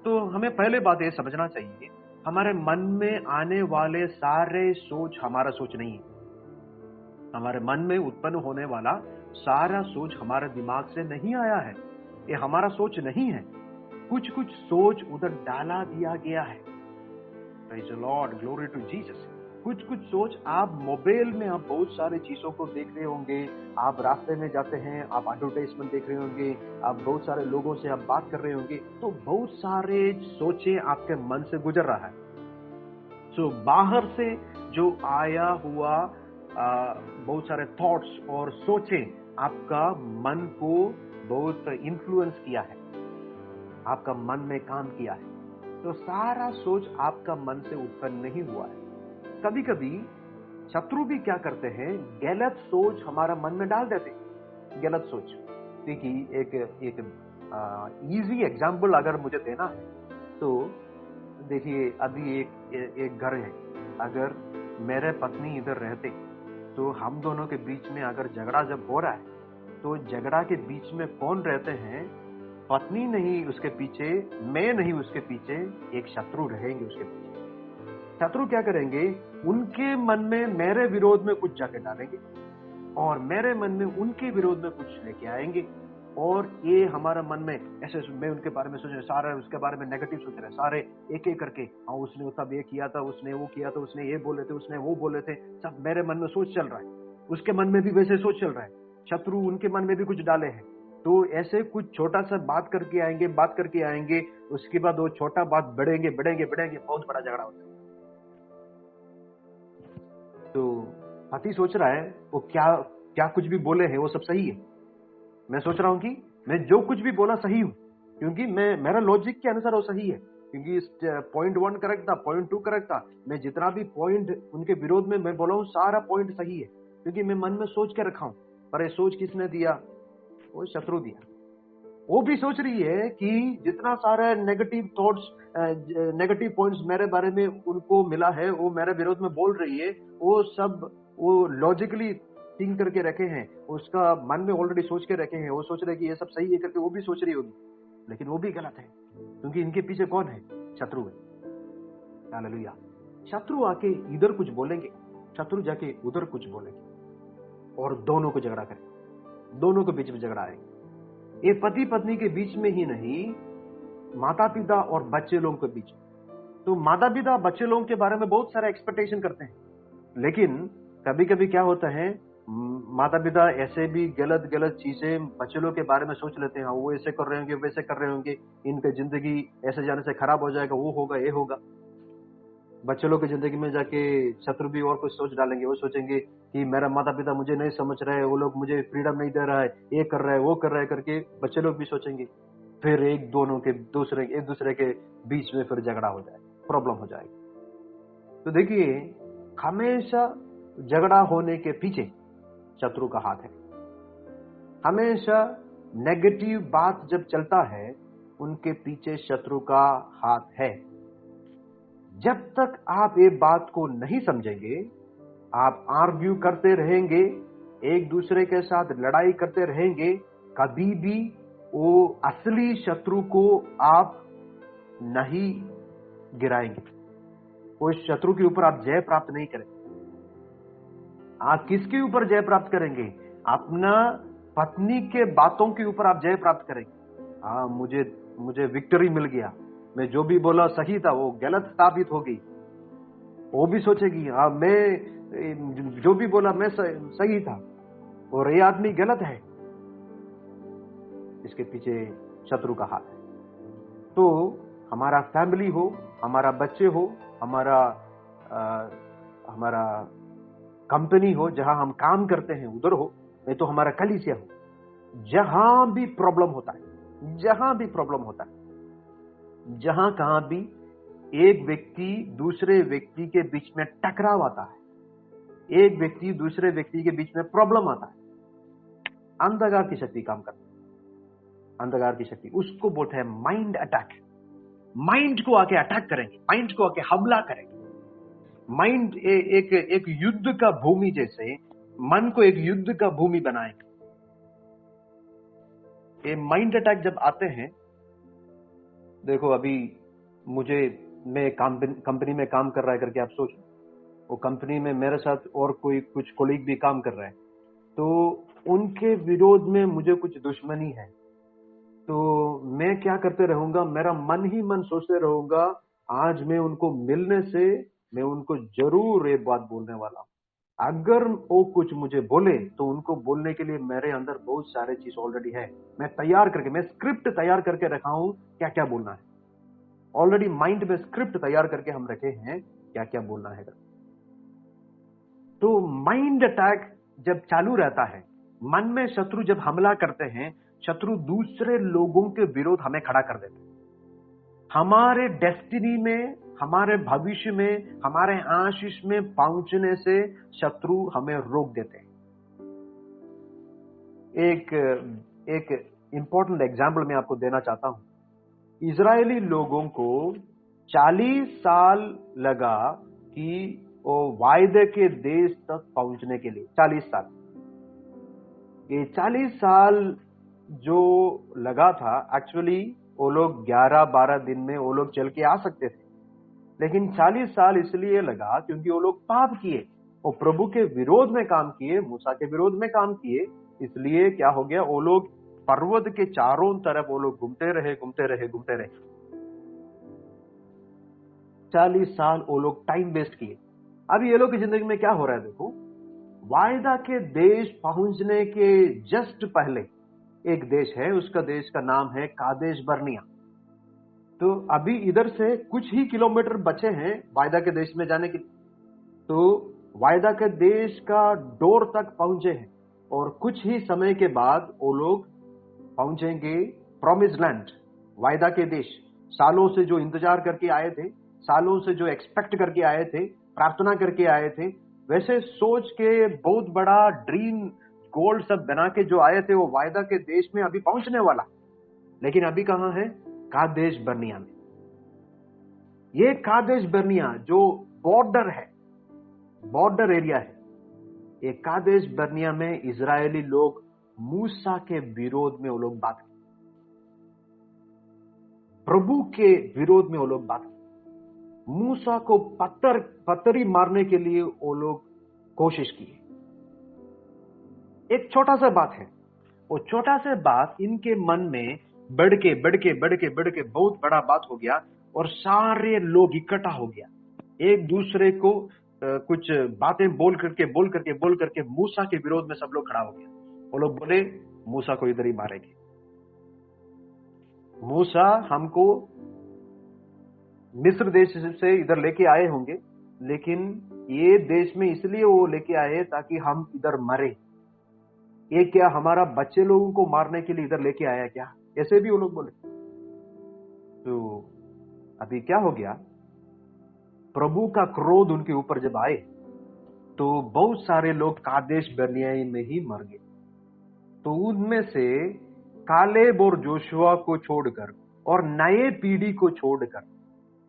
S1: तो हमें पहले बात ये समझना चाहिए, हमारे मन में आने वाले सारे सोच हमारा सोच नहीं है। हमारे मन में उत्पन्न होने वाला सारा सोच हमारे दिमाग से नहीं आया है। ये हमारा सोच नहीं है। कुछ कुछ सोच उधर डाला दिया गया है। Praise the Lord, glory to Jesus. कुछ कुछ सोच आप मोबाइल में आप बहुत सारी चीजों को देख रहे होंगे। आप रास्ते में जाते हैं, आप एडवर्टाइजमेंट देख रहे होंगे, आप बहुत सारे लोगों से आप बात कर रहे होंगे, तो बहुत सारे सोचे आपके मन से गुजर रहा है। तो बाहर से जो आया हुआ बहुत सारे थॉट्स और सोचें आपका मन को बहुत इन्फ्लुएंस किया है, आपका मन में काम किया है। तो सारा सोच आपका मन से उत्पन्न नहीं हुआ है। कभी कभी शत्रु भी क्या करते हैं, गलत सोच हमारा मन में डाल देते हैं। गलत सोच। देखिए, एक इजी एग्जाम्पल अगर मुझे देना है तो देखिए, अभी एक घर है। अगर मेरे पत्नी इधर रहते तो हम दोनों के बीच में अगर झगड़ा जब हो रहा है तो झगड़ा के बीच में कौन रहते हैं? पत्नी नहीं उसके पीछे, मैं नहीं उसके पीछे, एक शत्रु रहेंगे उसके पीछे। शत्रु क्या करेंगे? उनके मन में मेरे विरोध में कुछ जाके डालेंगे और मेरे मन में उनके विरोध में कुछ लेके आएंगे। और ये हमारा मन में ऐसे, मैं उनके बारे में सोच रहे, सारे उसके बारे में नेगेटिव सोच रहे, सारे एक एक करके, हाँ उसने तब ये किया था, उसने वो किया था, उसने ये बोले थे, उसने वो बोले थे, सब मेरे मन में सोच चल रहा है। उसके मन में भी वैसे सोच चल रहा है। शत्रु उनके मन में भी कुछ डाले हैं। तो ऐसे कुछ छोटा सा बात करके आएंगे, उसके बाद वो छोटा बात बढ़ेंगे, बहुत बड़ा झगड़ा होता है। तो पति सोच रहा है वो क्या कुछ भी बोले हैं वो सब सही है। मैं सोच रहा हूं कि मैं जो कुछ भी बोला सही हूं, क्योंकि मेरा लॉजिक के अनुसार वो सही है, क्योंकि पॉइंट 1 करेक्ट था, पॉइंट 2 करेक्ट था। मैं जितना भी पॉइंट उनके विरोध में मैं बोला हूं, सारा पॉइंट सही है, क्योंकि मैं मन में सोच के रखा हूं। पर ये सोच किसने दिया? वो शत्रु दिया। वो भी सोच रही है कि जितना सारा नेगेटिव थॉट्स, नेगेटिव पॉइंट्स मेरे बारे में उनको मिला है, वो मेरे विरोध में बोल रही है, वो सब वो लॉजिकली थिंक करके रखे हैं, उसका मन में ऑलरेडी सोच के रखे हैं। वो सोच रहे कि ये सब सही है करके वो भी सोच रही होगी, लेकिन वो भी गलत है, क्योंकि इनके पीछे कौन है? शत्रु है। हालेलुया। शत्रु आके इधर कुछ बोलेंगे, शत्रु जाके उधर कुछ बोलेंगे और दोनों को झगड़ा करें, दोनों के बीच में झगड़ा आएगा। ये पति पत्नी के बीच में ही नहीं, माता पिता और बच्चे लोगों के बीच। तो माता पिता बच्चे लोगों के बारे में बहुत सारा एक्सपेक्टेशन करते हैं, लेकिन कभी कभी क्या होता है, माता पिता ऐसे भी गलत चीजें बच्चे लोग के बारे में सोच लेते हैं। वो ऐसे कर रहे होंगे, वैसे कर रहे होंगे, इनकी जिंदगी ऐसे जाने से खराब हो जाएगा, वो होगा, ये होगा। बच्चे लोग की जिंदगी में जाके शत्रु भी और कुछ सोच डालेंगे। वो सोचेंगे कि मेरा माता पिता मुझे नहीं समझ रहे, वो लोग मुझे फ्रीडम नहीं दे रहा है, ये कर रहा है, वो कर रहा है करके बच्चे लोग भी सोचेंगे। फिर एक दूसरे के बीच में फिर झगड़ा हो जाए, प्रॉब्लम हो जाएगी। तो देखिए, हमेशा झगड़ा होने के पीछे शत्रु का हाथ है। हमेशा नेगेटिव बात जब चलता है, उनके पीछे शत्रु का हाथ है। जब तक आप ये बात को नहीं समझेंगे, आप आर्ग्यू करते रहेंगे, एक दूसरे के साथ लड़ाई करते रहेंगे, कभी भी वो असली शत्रु को आप नहीं गिराएंगे। वो शत्रु के ऊपर आप जय प्राप्त नहीं करेंगे। आप किसके ऊपर जय प्राप्त करेंगे? अपना पत्नी के बातों के ऊपर आप जय प्राप्त करेंगे। हाँ, मुझे विक्ट्री मिल गया, मैं जो भी बोला सही था, वो गलत साबित हो गई। वो भी सोचेगी, हाँ मैं जो भी बोला मैं सही था और ये आदमी गलत है। इसके पीछे शत्रु का हाथ है। तो हमारा फैमिली हो, हमारा बच्चे हो, हमारा कंपनी हो, जहां हम काम करते हैं उधर हो, नहीं तो हमारा कलीसिया हो, जहां भी प्रॉब्लम होता है, जहां कहां भी एक व्यक्ति दूसरे व्यक्ति के बीच में टकराव आता है, एक व्यक्ति दूसरे व्यक्ति के बीच में प्रॉब्लम आता है। अंधकार की शक्ति काम करती है, अंधकार की शक्ति, उसको बोलते हैं माइंड अटैक। माइंड को आके अटैक करेंगे, माइंड को आके हमला करेंगे। माइंड एक युद्ध का भूमि जैसे मन को एक युद्ध का भूमि बनाएंगे। ये माइंड अटैक जब आते हैं, देखो अभी मैं कंपनी में काम कर रहा है करके आप सोचो, वो कंपनी में मेरे साथ और कोई कुछ कोलीग भी काम कर रहे हैं, तो उनके विरोध में मुझे कुछ दुश्मनी है, तो मैं क्या करते रहूंगा, मेरा मन ही मन सोचते रहूंगा, आज मैं उनको मिलने से मैं उनको जरूर ये बात बोलने वाला हूं। अगर वो कुछ मुझे बोले तो उनको बोलने के लिए मेरे अंदर बहुत सारे चीज ऑलरेडी है, मैं स्क्रिप्ट तैयार करके रखा हूं क्या क्या बोलना है। ऑलरेडी माइंड में स्क्रिप्ट तैयार करके हम रखे हैं क्या क्या बोलना है। तो माइंड अटैक जब चालू रहता है, मन में शत्रु जब हमला करते हैं, शत्रु दूसरे लोगों के विरोध हमें खड़ा कर देते हैं। हमारे डेस्टिनी में, हमारे भविष्य में, हमारे आशीष में पहुंचने से शत्रु हमें रोक देते हैं। एक इंपॉर्टेंट एग्जाम्पल मैं आपको देना चाहता हूं। इजरायली लोगों को 40 साल लगा कि वो वायदे के देश तक पहुंचने के लिए। 40 साल, ये 40 साल जो लगा था, एक्चुअली वो लोग 11-12 दिन में वो लोग चल के आ सकते थे, लेकिन 40 साल इसलिए लगा क्योंकि वो लोग पाप किए, वो प्रभु के विरोध में काम किए, मूसा के विरोध में काम किए। इसलिए क्या हो गया, वो लोग पर्वत के चारों तरफ वो लोग घूमते रहे। 40 साल वो लोग टाइम वेस्ट किए। अब ये लोग की जिंदगी में क्या हो रहा है, देखो, वायदा के देश पहुंचने के जस्ट पहले एक देश है, उसका देश का नाम है कादेश बर्निया। तो अभी इधर से कुछ ही किलोमीटर बचे हैं वायदा के देश में जाने के लिए। तो वायदा के देश का डोर तक पहुंचे हैं और कुछ ही समय के बाद वो लोग पहुंचेंगे प्रॉमिस्ड लैंड, वायदा के देश। सालों से जो इंतजार करके आए थे, सालों से जो एक्सपेक्ट करके आए थे, प्रार्थना करके आए थे, वैसे सोच के बहुत बड़ा ड्रीम गोल सब बना के जो आए थे, वो वायदा के देश में अभी पहुंचने वाला। लेकिन अभी कहां है, कादेश बर्निया में। ये कादेश बर्निया जो बॉर्डर है, बॉर्डर एरिया है, ये कादेश बर्निया में इजरायली लोग मूसा के विरोध में वो लोग बात की, प्रभु के विरोध में वो लोग बात की। मूसा को पत्थरी मारने के लिए वो लोग कोशिश की। एक छोटा सा बात है, वो छोटा सा बात इनके मन में बढ़ के बहुत बड़ा बात हो गया और सारे लोग इकट्ठा हो गया। एक दूसरे को कुछ बातें बोल करके मूसा के विरोध में सब लोग खड़ा हो गया। वो लोग बोले, मूसा को इधर ही मारेंगे, मूसा हमको मिस्र देश से इधर लेके आए होंगे, लेकिन ये देश में इसलिए वो लेके आए ताकि हम इधर मरे। ये क्या हमारा बच्चे लोगों को मारने के लिए इधर लेके आया क्या? ऐसे भी वो लोग बोले। तो अभी क्या हो गया, प्रभु का क्रोध उनके ऊपर जब आए तो बहुत सारे लोग कादेश बर्निया में ही मर गए। तो उनमें से कालेब और जोशुआ को छोड़कर और नए पीढ़ी को छोड़कर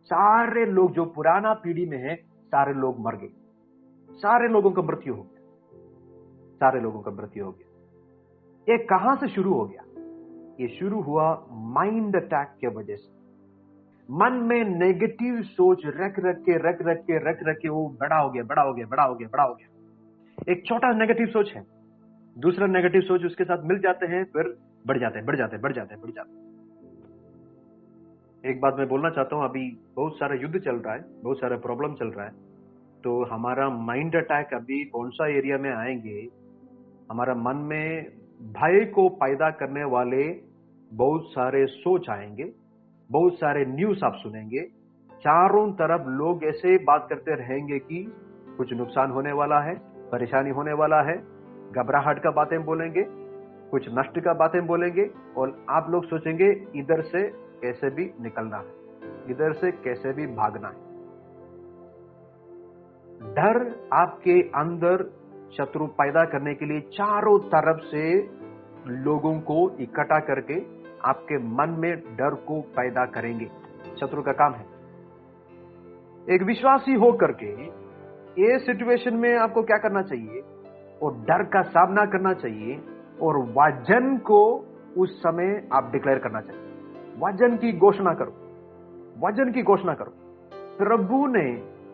S1: सारे लोग जो पुराना पीढ़ी में है, सारे लोग मर गए। सारे लोगों का मृत्यु हो गया, सारे लोगों का मृत्यु हो गया। ये कहां से शुरू हो गया? ये शुरू हुआ माइंड अटैक के वजह से। मन में नेगेटिव सोच रख के वो बड़ा हो गया। एक छोटा नेगेटिव सोच है, दूसरा नेगेटिव सोच उसके साथ मिल जाते हैं, फिर बढ़ जाते हैं। एक बात मैं बोलना चाहता हूं, अभी बहुत सारा युद्ध चल रहा है, बहुत सारा प्रॉब्लम चल रहा है। तो हमारा माइंड अटैक अभी कौन सा एरिया में आएंगे, हमारा मन में भय को पैदा करने वाले बहुत सारे सोच आएंगे, बहुत सारे न्यूज आप सुनेंगे। चारों तरफ लोग ऐसे बात करते रहेंगे कि कुछ नुकसान होने वाला है, परेशानी होने वाला है, घबराहट का बातें बोलेंगे, कुछ नष्ट का बातें बोलेंगे, और आप लोग सोचेंगे इधर से कैसे भी निकलना है। इधर से कैसे भी भागना है। डर आपके अंदर शत्रु पैदा करने के लिए चारों तरफ से लोगों को इकट्ठा करके आपके मन में डर को पैदा करेंगे। शत्रु का काम है। एक विश्वासी हो करके ये सिचुएशन में आपको क्या करना चाहिए? और डर का सामना करना चाहिए और वचन को उस समय आप डिक्लेयर करना चाहिए। वचन की घोषणा करो, वचन की घोषणा करो। प्रभु ने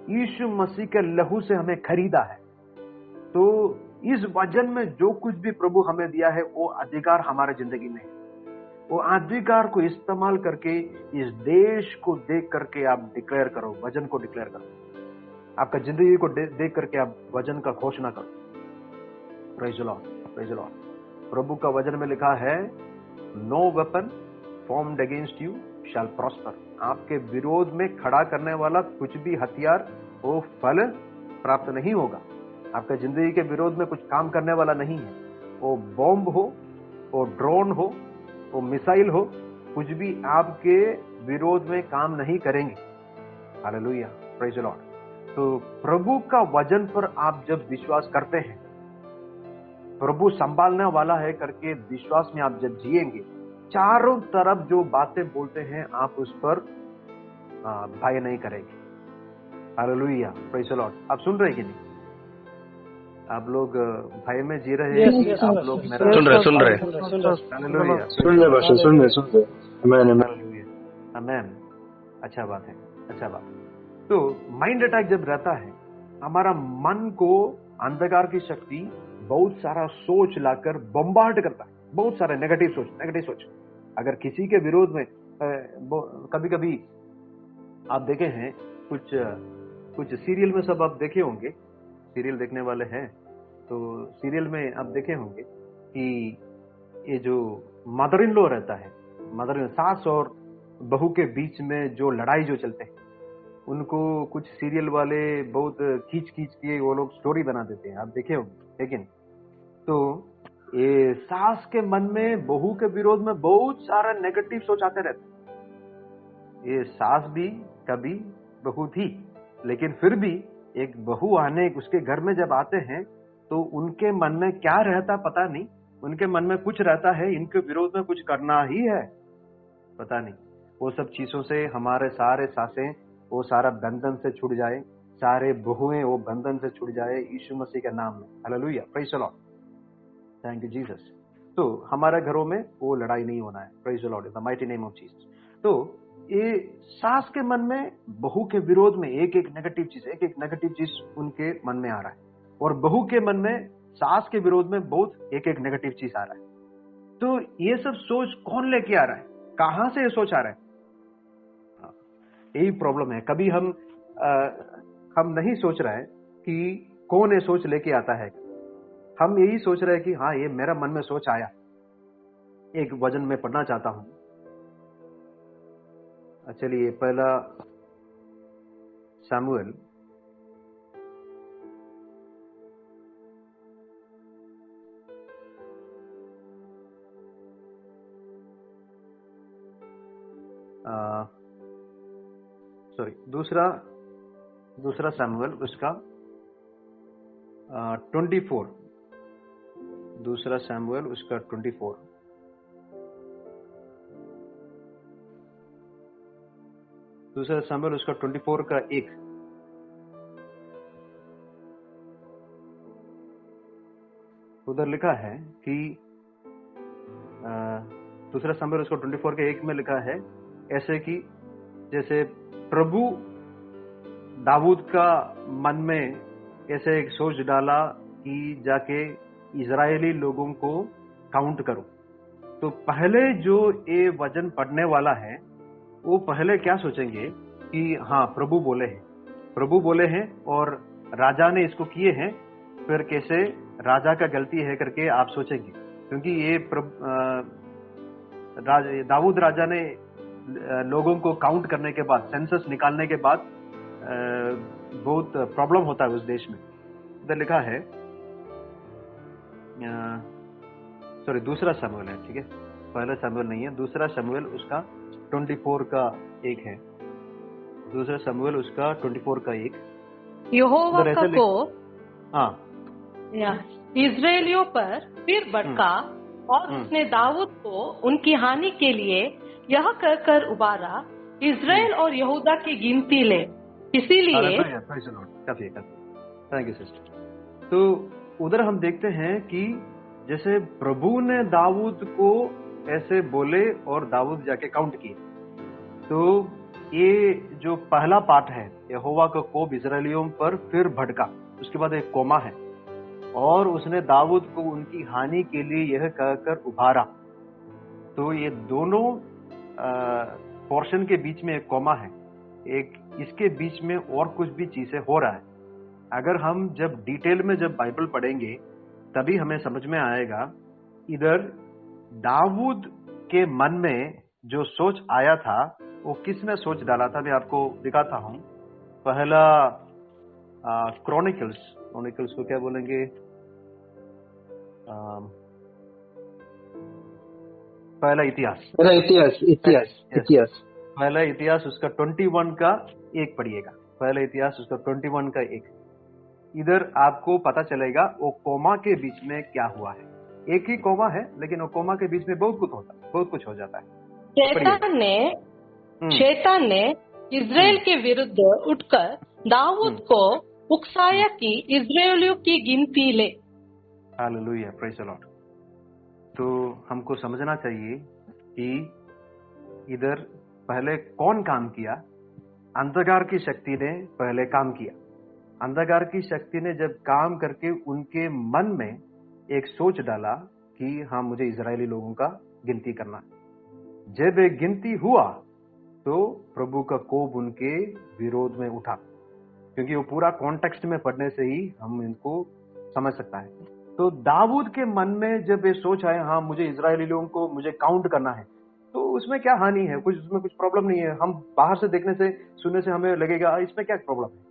S1: यीशु मसीह के लहू से हमें खरीदा है, तो इस वचन में जो कुछ भी प्रभु हमें दिया है वो अधिकार हमारे जिंदगी में है। वो अधिकार को इस्तेमाल करके इस देश को देख करके आप डिक्लेयर करो, वचन को डिक्लेयर करो। आपका जिंदगी को देख करके आप वचन का घोषणा करो। Praise the Lord, praise the Lord. प्रभु का वचन में लिखा है, no weapon formed against you shall prosper. आपके विरोध में खड़ा करने वाला कुछ भी हथियार वो फल प्राप्त नहीं होगा। आपका जिंदगी के विरोध में कुछ काम करने वाला नहीं है। वो बॉम्ब हो, वो ड्रोन हो, वो मिसाइल हो, कुछ भी आपके विरोध में काम नहीं करेंगे। Hallelujah, praise the Lord. तो प्रभु का वचन पर आप जब विश्वास करते हैं, प्रभु संभालने वाला है करके विश्वास में आप जब जिएंगे, चारों तरफ जो बातें बोलते हैं आप उस पर भय नहीं करेंगे। Hallelujah, praise the Lord. आप सुन रहे हैं कि नहीं? आप लोग भय में जी रहे हैं कि आप लोग मेरा
S2: सुन रहे
S1: हालेलुया,
S2: सुन रहे।
S1: हालेलुया, आमेन। अच्छा बात है, अच्छा बात। तो माइंड अटैक जब रहता है, हमारा मन को अंधकार की शक्ति बहुत सारा सोच लाकर बम्बार्ड करता है, बहुत सारा नेगेटिव सोच। अगर किसी के विरोध में कभी कभी आप देखे हैं, कुछ सीरियल में सब आप देखे होंगे, सीरियल देखने वाले हैं तो सीरियल में आप देखे होंगे कि ये जो मदर इन लॉ रहता है, मदर इन सास और बहू के बीच में जो लड़ाई जो चलते हैं, उनको कुछ सीरियल वाले बहुत खींच के वो लोग स्टोरी बना देते हैं, आप देखे होंगे। लेकिन तो ये सास के मन में बहू के विरोध में बहुत सारा नेगेटिव सोच आते रहते हैं। ये सास भी कभी बहू थी, लेकिन फिर भी एक बहू आने उसके घर में जब आते हैं तो उनके मन में क्या रहता पता नहीं। उनके मन में कुछ रहता है, इनके विरोध में कुछ करना ही है, पता नहीं। वो सब चीजों से हमारे सारे सासें वो सारा बंधन से छूट जाए, सारे बहुएं वो बंधन से छूट जाए यीशु मसीह के नाम में। Hallelujah, praise the Lord, thank you Jesus. तो हमारे घरों में वो लड़ाई नहीं होना है। Praise the Lord, in the mighty name of Jesus. तो ये सास के मन में बहू के विरोध में एक एक नेगेटिव चीज उनके मन में आ रहा है, और बहू के मन में सास के विरोध में बहुत एक नेगेटिव चीज आ रहा है। तो ये सब सोच कौन लेके आ रहा है? कहां से ये सोच आ रहा है? यही प्रॉब्लम है। कभी हम नहीं सोच रहे हैं कि कौन ये सोच लेके आता है। हम यही सोच रहे हैं कि हाँ, ये मेरा मन में सोच आया। एक वचन में पढ़ना चाहता हूं। चलिए, पहला शमूएल दूसरा शमूएल उसका 24, दूसरा शमूएल उसका 24, दूसरा शमूएल उसका 24 का 1। उधर लिखा है कि दूसरा शमूएल उसका 24 के 1 में लिखा है ऐसे कि जैसे प्रभु दाऊद का मन में ऐसे एक सोच डाला कि जाके इजरायली लोगों को काउंट करो, तो पहले जो ये वचन पढ़ने वाला है वो पहले क्या सोचेंगे कि हाँ, प्रभु बोले हैं और राजा ने इसको किए हैं, फिर कैसे राजा का गलती है करके आप सोचेंगे। क्योंकि ये दाऊद राजा ने लोगों को काउंट करने के बाद, सेंसस निकालने के बाद बहुत प्रॉब्लम होता है उस देश में। इधर लिखा है, दूसरा शमूएल है, ठीक है, पहला शमूएल नहीं है, दूसरा शमूएल उसका 24 का 1 है। दूसरा शमूएल उसका 24 का 1।
S2: यहोवा
S1: उधर
S2: का
S1: ऐसे
S2: कोप
S1: हाँ
S2: इजराइलियों पर फिर भड़का और उसने दाऊद को उनकी हानि के लिए यह कहकर उबारा, इजराइल और यहूदा की गिनती ले। इसीलिए
S1: काफी थैंक यू सिस्टर। तो उधर हम देखते हैं कि जैसे प्रभु ने दाऊद को ऐसे बोले और दाऊद जाके काउंट किए। तो ये जो पहला पार्ट है, यहोवा का कोप इजराइलियों पर फिर भड़का, उसके बाद एक कोमा है, और उसने दाऊद को उनकी हानि के लिए यह कहकर उभारा। तो ये दोनों पोर्शन के बीच में एक कोमा है, एक इसके बीच में और कुछ भी चीजें हो रहा है। अगर हम जब डिटेल में जब बाइबल पढ़ेंगे तभी हमें समझ में आएगा। इधर दाऊद के मन में जो सोच आया था वो किसने सोच डाला था, मैं आपको दिखाता हूं। पहला क्रॉनिकल्स को क्या बोलेंगे, पहला इतिहास पहला इतिहास उसका 21 का 1 पढ़िएगा। पहला इतिहास उसका 21 का 1। इधर आपको पता चलेगा वो कोमा के बीच में क्या हुआ है। एक ही कोमा है लेकिन वो कोमा के बीच में बहुत कुछ हो जाता है।
S2: शैतान ने इजराइल के विरुद्ध उठकर दाऊद को उकसाया कि इजराइलियों की गिनती ले।
S1: Hallelujah, praise the Lord. तो हमको समझना चाहिए कि इधर पहले कौन काम किया। अंधकार की शक्ति ने पहले काम किया। अंधकार की शक्ति ने जब काम करके उनके मन में एक सोच डाला कि हाँ, मुझे इजरायली लोगों का गिनती करना है। जब एक गिनती हुआ तो प्रभु का कोप उनके विरोध में उठा, क्योंकि वो पूरा कॉन्टेक्स्ट में पढ़ने से ही हम इनको समझ सकता है। तो दाऊद के मन में जब ये सोच आए, हाँ मुझे इजरायली लोगों को मुझे काउंट करना है, तो उसमें क्या हानि है, उसमें कुछ प्रॉब्लम नहीं है। हम बाहर से देखने से सुनने से हमें लगेगा इसमें क्या प्रॉब्लम है।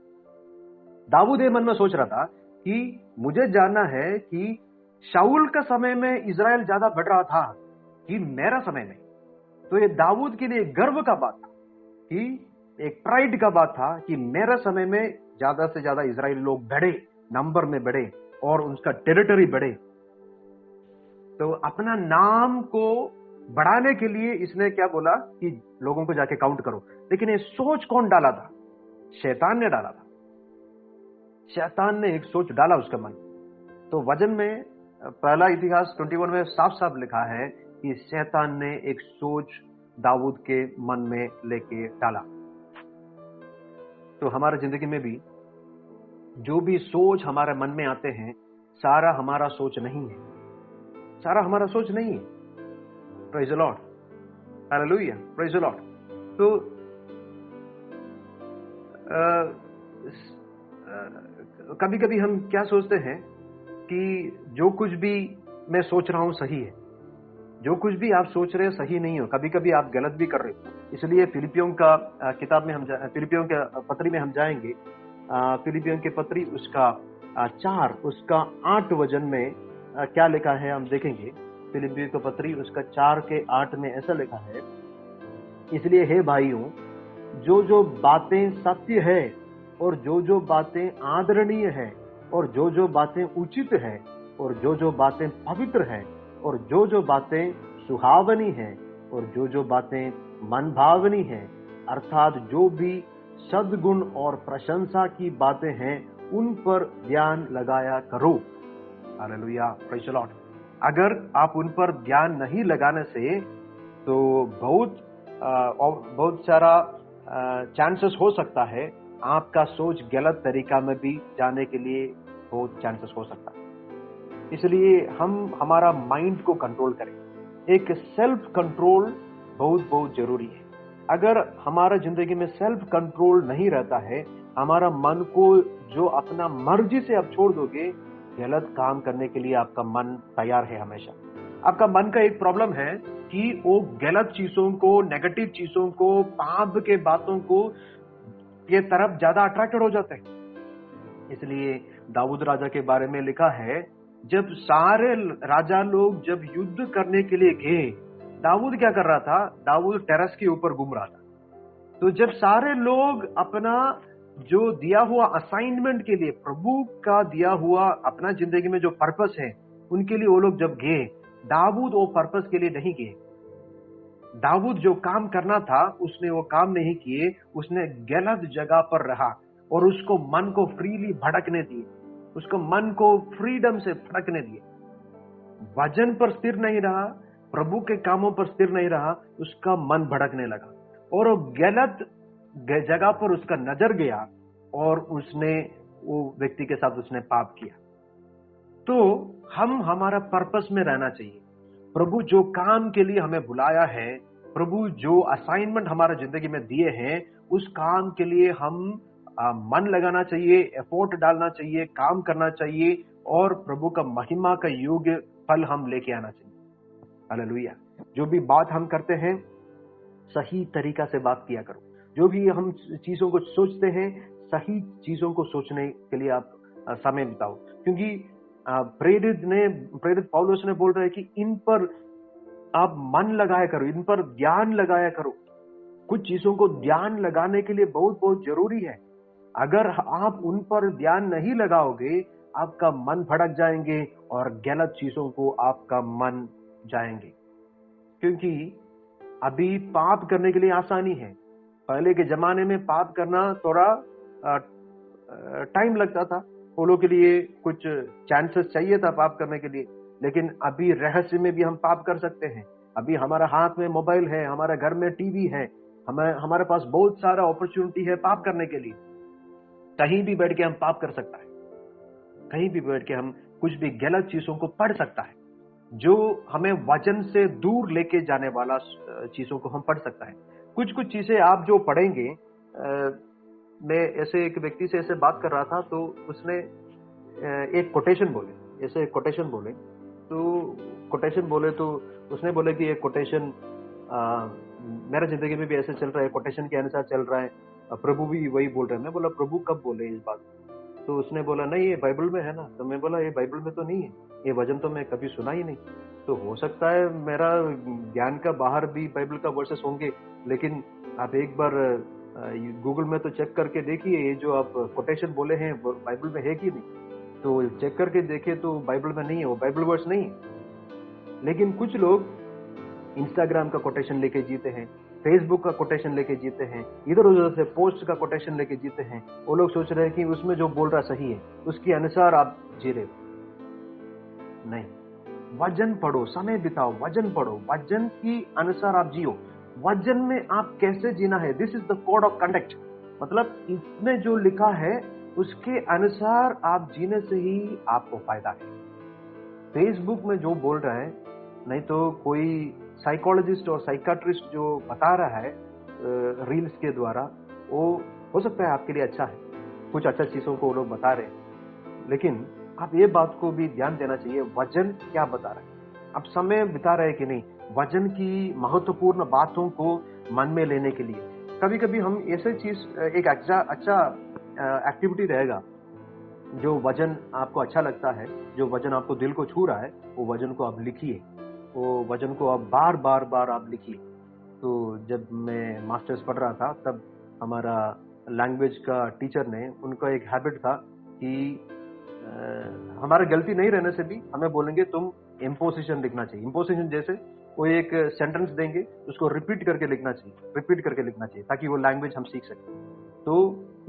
S1: दाऊद ये मन में सोच रहा था कि मुझे जानना है कि शाऊल का समय में इजराइल ज्यादा बढ़ रहा था कि मेरा समय में। तो ये दाऊद के लिए गर्व का बात था, कि एक प्राइड का बात था कि मेरे समय में ज्यादा से ज्यादा इजराइल लोग बढ़े, नंबर में बढ़े और उनका टेरिटरी बढ़े। तो अपना नाम को बढ़ाने के लिए इसने क्या बोला कि लोगों को जाके काउंट करो। लेकिन ये सोच कौन डाला था? शैतान ने डाला था। शैतान ने एक सोच डाला उसके मन। तो वचन में पहला इतिहास 21 में साफ साफ लिखा है कि शैतान ने एक सोच दाऊद के मन में लेके डाला। तो हमारे जिंदगी में भी जो भी सोच हमारे मन में आते हैं, सारा हमारा सोच नहीं है, सारा हमारा सोच नहीं है। Praise the Lord, hallelujah, praise the Lord. तो कभी कभी हम क्या सोचते हैं कि जो कुछ भी मैं सोच रहा हूं सही है। जो कुछ भी आप सोच रहे हो सही नहीं हो, कभी कभी आप गलत भी कर रहे हो। इसलिए फिलिपियों का किताब में फिलिपियों के पत्री में हम जाएंगे। फिलिपियों के पत्री उसका 4 उसका 8 वचन में क्या लिखा है हम देखेंगे। फिलिपियों के पत्री उसका 4 के 8 में ऐसा लिखा है, इसलिए हे भाइयों, जो जो बातें सत्य है और जो जो बातें आदरणीय है और जो जो बातें उचित है और जो जो बातें पवित्र है और जो जो बातें सुहावनी है और जो जो बातें मन भावनी है, अर्थात जो भी सद्गुण और प्रशंसा की बातें हैं, उन पर ध्यान लगाया करो। Hallelujah, praise the Lord. अगर आप उन पर ध्यान नहीं लगाने से तो बहुत सारा चांसेस हो सकता है आपका सोच गलत तरीका में भी जाने के लिए बहुत चांसेस हो सकता है। इसलिए हम हमारा माइंड को कंट्रोल करें। एक सेल्फ कंट्रोल बहुत बहुत जरूरी है। अगर हमारा जिंदगी में सेल्फ कंट्रोल नहीं रहता है, हमारा मन को जो अपना मर्जी से आप छोड़ दोगे, गलत काम करने के लिए आपका मन तैयार है हमेशा। आपका मन का एक प्रॉब्लम है कि वो गलत चीजों को, नेगेटिव चीजों को, पाप के बातों को के तरफ ज्यादा अट्रैक्टेड हो जाते हैं। इसलिए दाऊद राजा के बारे में लिखा है, जब सारे राजा लोग जब युद्ध करने के लिए गए, दाऊद क्या कर रहा था? दाऊद टेरेस के ऊपर घूम रहा था। तो जब सारे लोग अपना जो दिया हुआ असाइनमेंट के लिए, प्रभु का दिया हुआ अपना जिंदगी में जो पर्पस है उनके लिए वो लोग जब गए, दाऊद वो पर्पस के लिए नहीं गए। दाऊद जो काम करना था उसने वो काम नहीं किए, उसने गलत जगह पर रहा और उसको मन को फ्रीली भड़कने दिए, उसको मन को फ्रीडम से भड़कने दिए, वचन पर स्थिर नहीं रहा, प्रभु के कामों पर स्थिर नहीं रहा, उसका मन भड़कने लगा और वो गलत जगह पर उसका नजर गया और उसने वो व्यक्ति के साथ उसने पाप किया। तो हम हमारा पर्पस में रहना चाहिए। प्रभु जो काम के लिए हमें बुलाया है, प्रभु जो असाइनमेंट हमारा जिंदगी में दिए हैं, उस काम के लिए हम मन लगाना चाहिए, एफोर्ट डालना चाहिए, काम करना चाहिए और प्रभु का महिमा का योग्य फल हम लेके आना चाहिए। हालेलुया। जो भी बात हम करते हैं सही तरीका से बात किया करो। जो भी हम चीजों को सोचते हैं, सही चीजों को सोचने के लिए आप समय बिताओ, क्योंकि प्रेरित पौलुस ने बोल रहा है कि इन पर आप मन लगाया करो, इन पर ध्यान लगाया करो। कुछ चीजों को ध्यान लगाने के लिए बहुत बहुत जरूरी है। अगर आप उन पर ध्यान नहीं लगाओगे, आपका मन भड़क जाएंगे और गलत चीजों को आपका मन जाएंगे। क्योंकि अभी पाप करने के लिए आसानी है। पहले के जमाने में पाप करना थोड़ा टाइम लगता था, वो लोग के लिए कुछ चांसेस चाहिए था पाप करने के लिए। लेकिन अभी रहस्य में भी हम पाप कर सकते हैं। अभी हमारा हाथ में मोबाइल है, हमारे घर में टीवी है, हमारे पास बहुत सारा अपॉर्चुनिटी है पाप करने के लिए। कहीं भी बैठ के हम पाप कर सकता है, कहीं भी बैठ के हम कुछ भी गलत चीजों को पढ़ सकता है, जो हमें वचन से दूर लेके जाने वाला चीजों को हम पढ़ सकता है। कुछ कुछ चीजें आप जो पढ़ेंगे, मैं ऐसे एक व्यक्ति से ऐसे बात कर रहा था, तो उसने एक कोटेशन बोले, ऐसे कोटेशन बोले, तो उसने बोले कि ये कोटेशन मेरा जिंदगी में भी ऐसे चल रहा है, कोटेशन के अनुसार चल रहा है, प्रभु भी वही बोल रहे हैं। मैं बोला प्रभु कब बोले इस बात? तो उसने बोला नहीं, ये बाइबल में है ना। तो मैं बोला ये बाइबल में तो नहीं है, ये वचन तो मैं कभी सुना ही नहीं। तो हो सकता है मेरा ज्ञान का बाहर भी बाइबल का वर्सेस होंगे, लेकिन आप एक बार गूगल में तो चेक करके देखिए, ये जो आप कोटेशन बोले हैं वो बाइबल में है कि नहीं। तो चेक करके देखे तो बाइबल में नहीं है, वो बाइबल वर्स नहीं है। लेकिन कुछ लोग इंस्टाग्राम का कोटेशन लेके जीते हैं, फेसबुक का कोटेशन लेके जीते हैं, इधर उधर से पोस्ट का कोटेशन लेके जीते हैं। वो लोग सोच रहे हैं कि उसमें जो बोल रहा सही है, उसके अनुसार आप जी रहे हो। नहीं, वचन पढ़ो, समय बिताओ, वचन पढ़ो, वचन की अनुसार आप जियो। वचन में आप कैसे जीना है, this is the code of conduct. मतलब इसमें जो लिखा है उसके अनुसार आप जीने से ही आपको फायदा है। फेसबुक में जो बोल रहा है, नहीं तो कोई साइकोलॉजिस्ट और साइकाट्रिस्ट जो बता रहा है रील्स के द्वारा, वो हो सकता है आपके लिए अच्छा है, कुछ अच्छा चीजों को वो लोग बता रहे हैं, लेकिन आप ये बात को भी ध्यान देना चाहिए, वचन क्या बता रहा है, आप समय बिता रहे हैं कि नहीं वचन की महत्वपूर्ण बातों को मन में लेने के लिए। कभी कभी हम ऐसे चीज, एक अच्छा एक्टिविटी रहेगा, जो वचन आपको अच्छा लगता है, जो वचन आपको दिल को छू रहा है, वो वचन को आप लिखिए, वो वचन को आप बार बार आप लिखिए। तो जब मैं मास्टर्स पढ़ रहा था, तब हमारा लैंग्वेज का टीचर ने, उनका एक हैबिट था कि हमारा गलती नहीं रहने से भी हमें बोलेंगे तुम इम्पोजिशन लिखना चाहिए। इम्पोजिशन जैसे वो एक सेंटेंस देंगे, उसको रिपीट करके लिखना चाहिए, ताकि वो लैंग्वेज हम सीख सकें। तो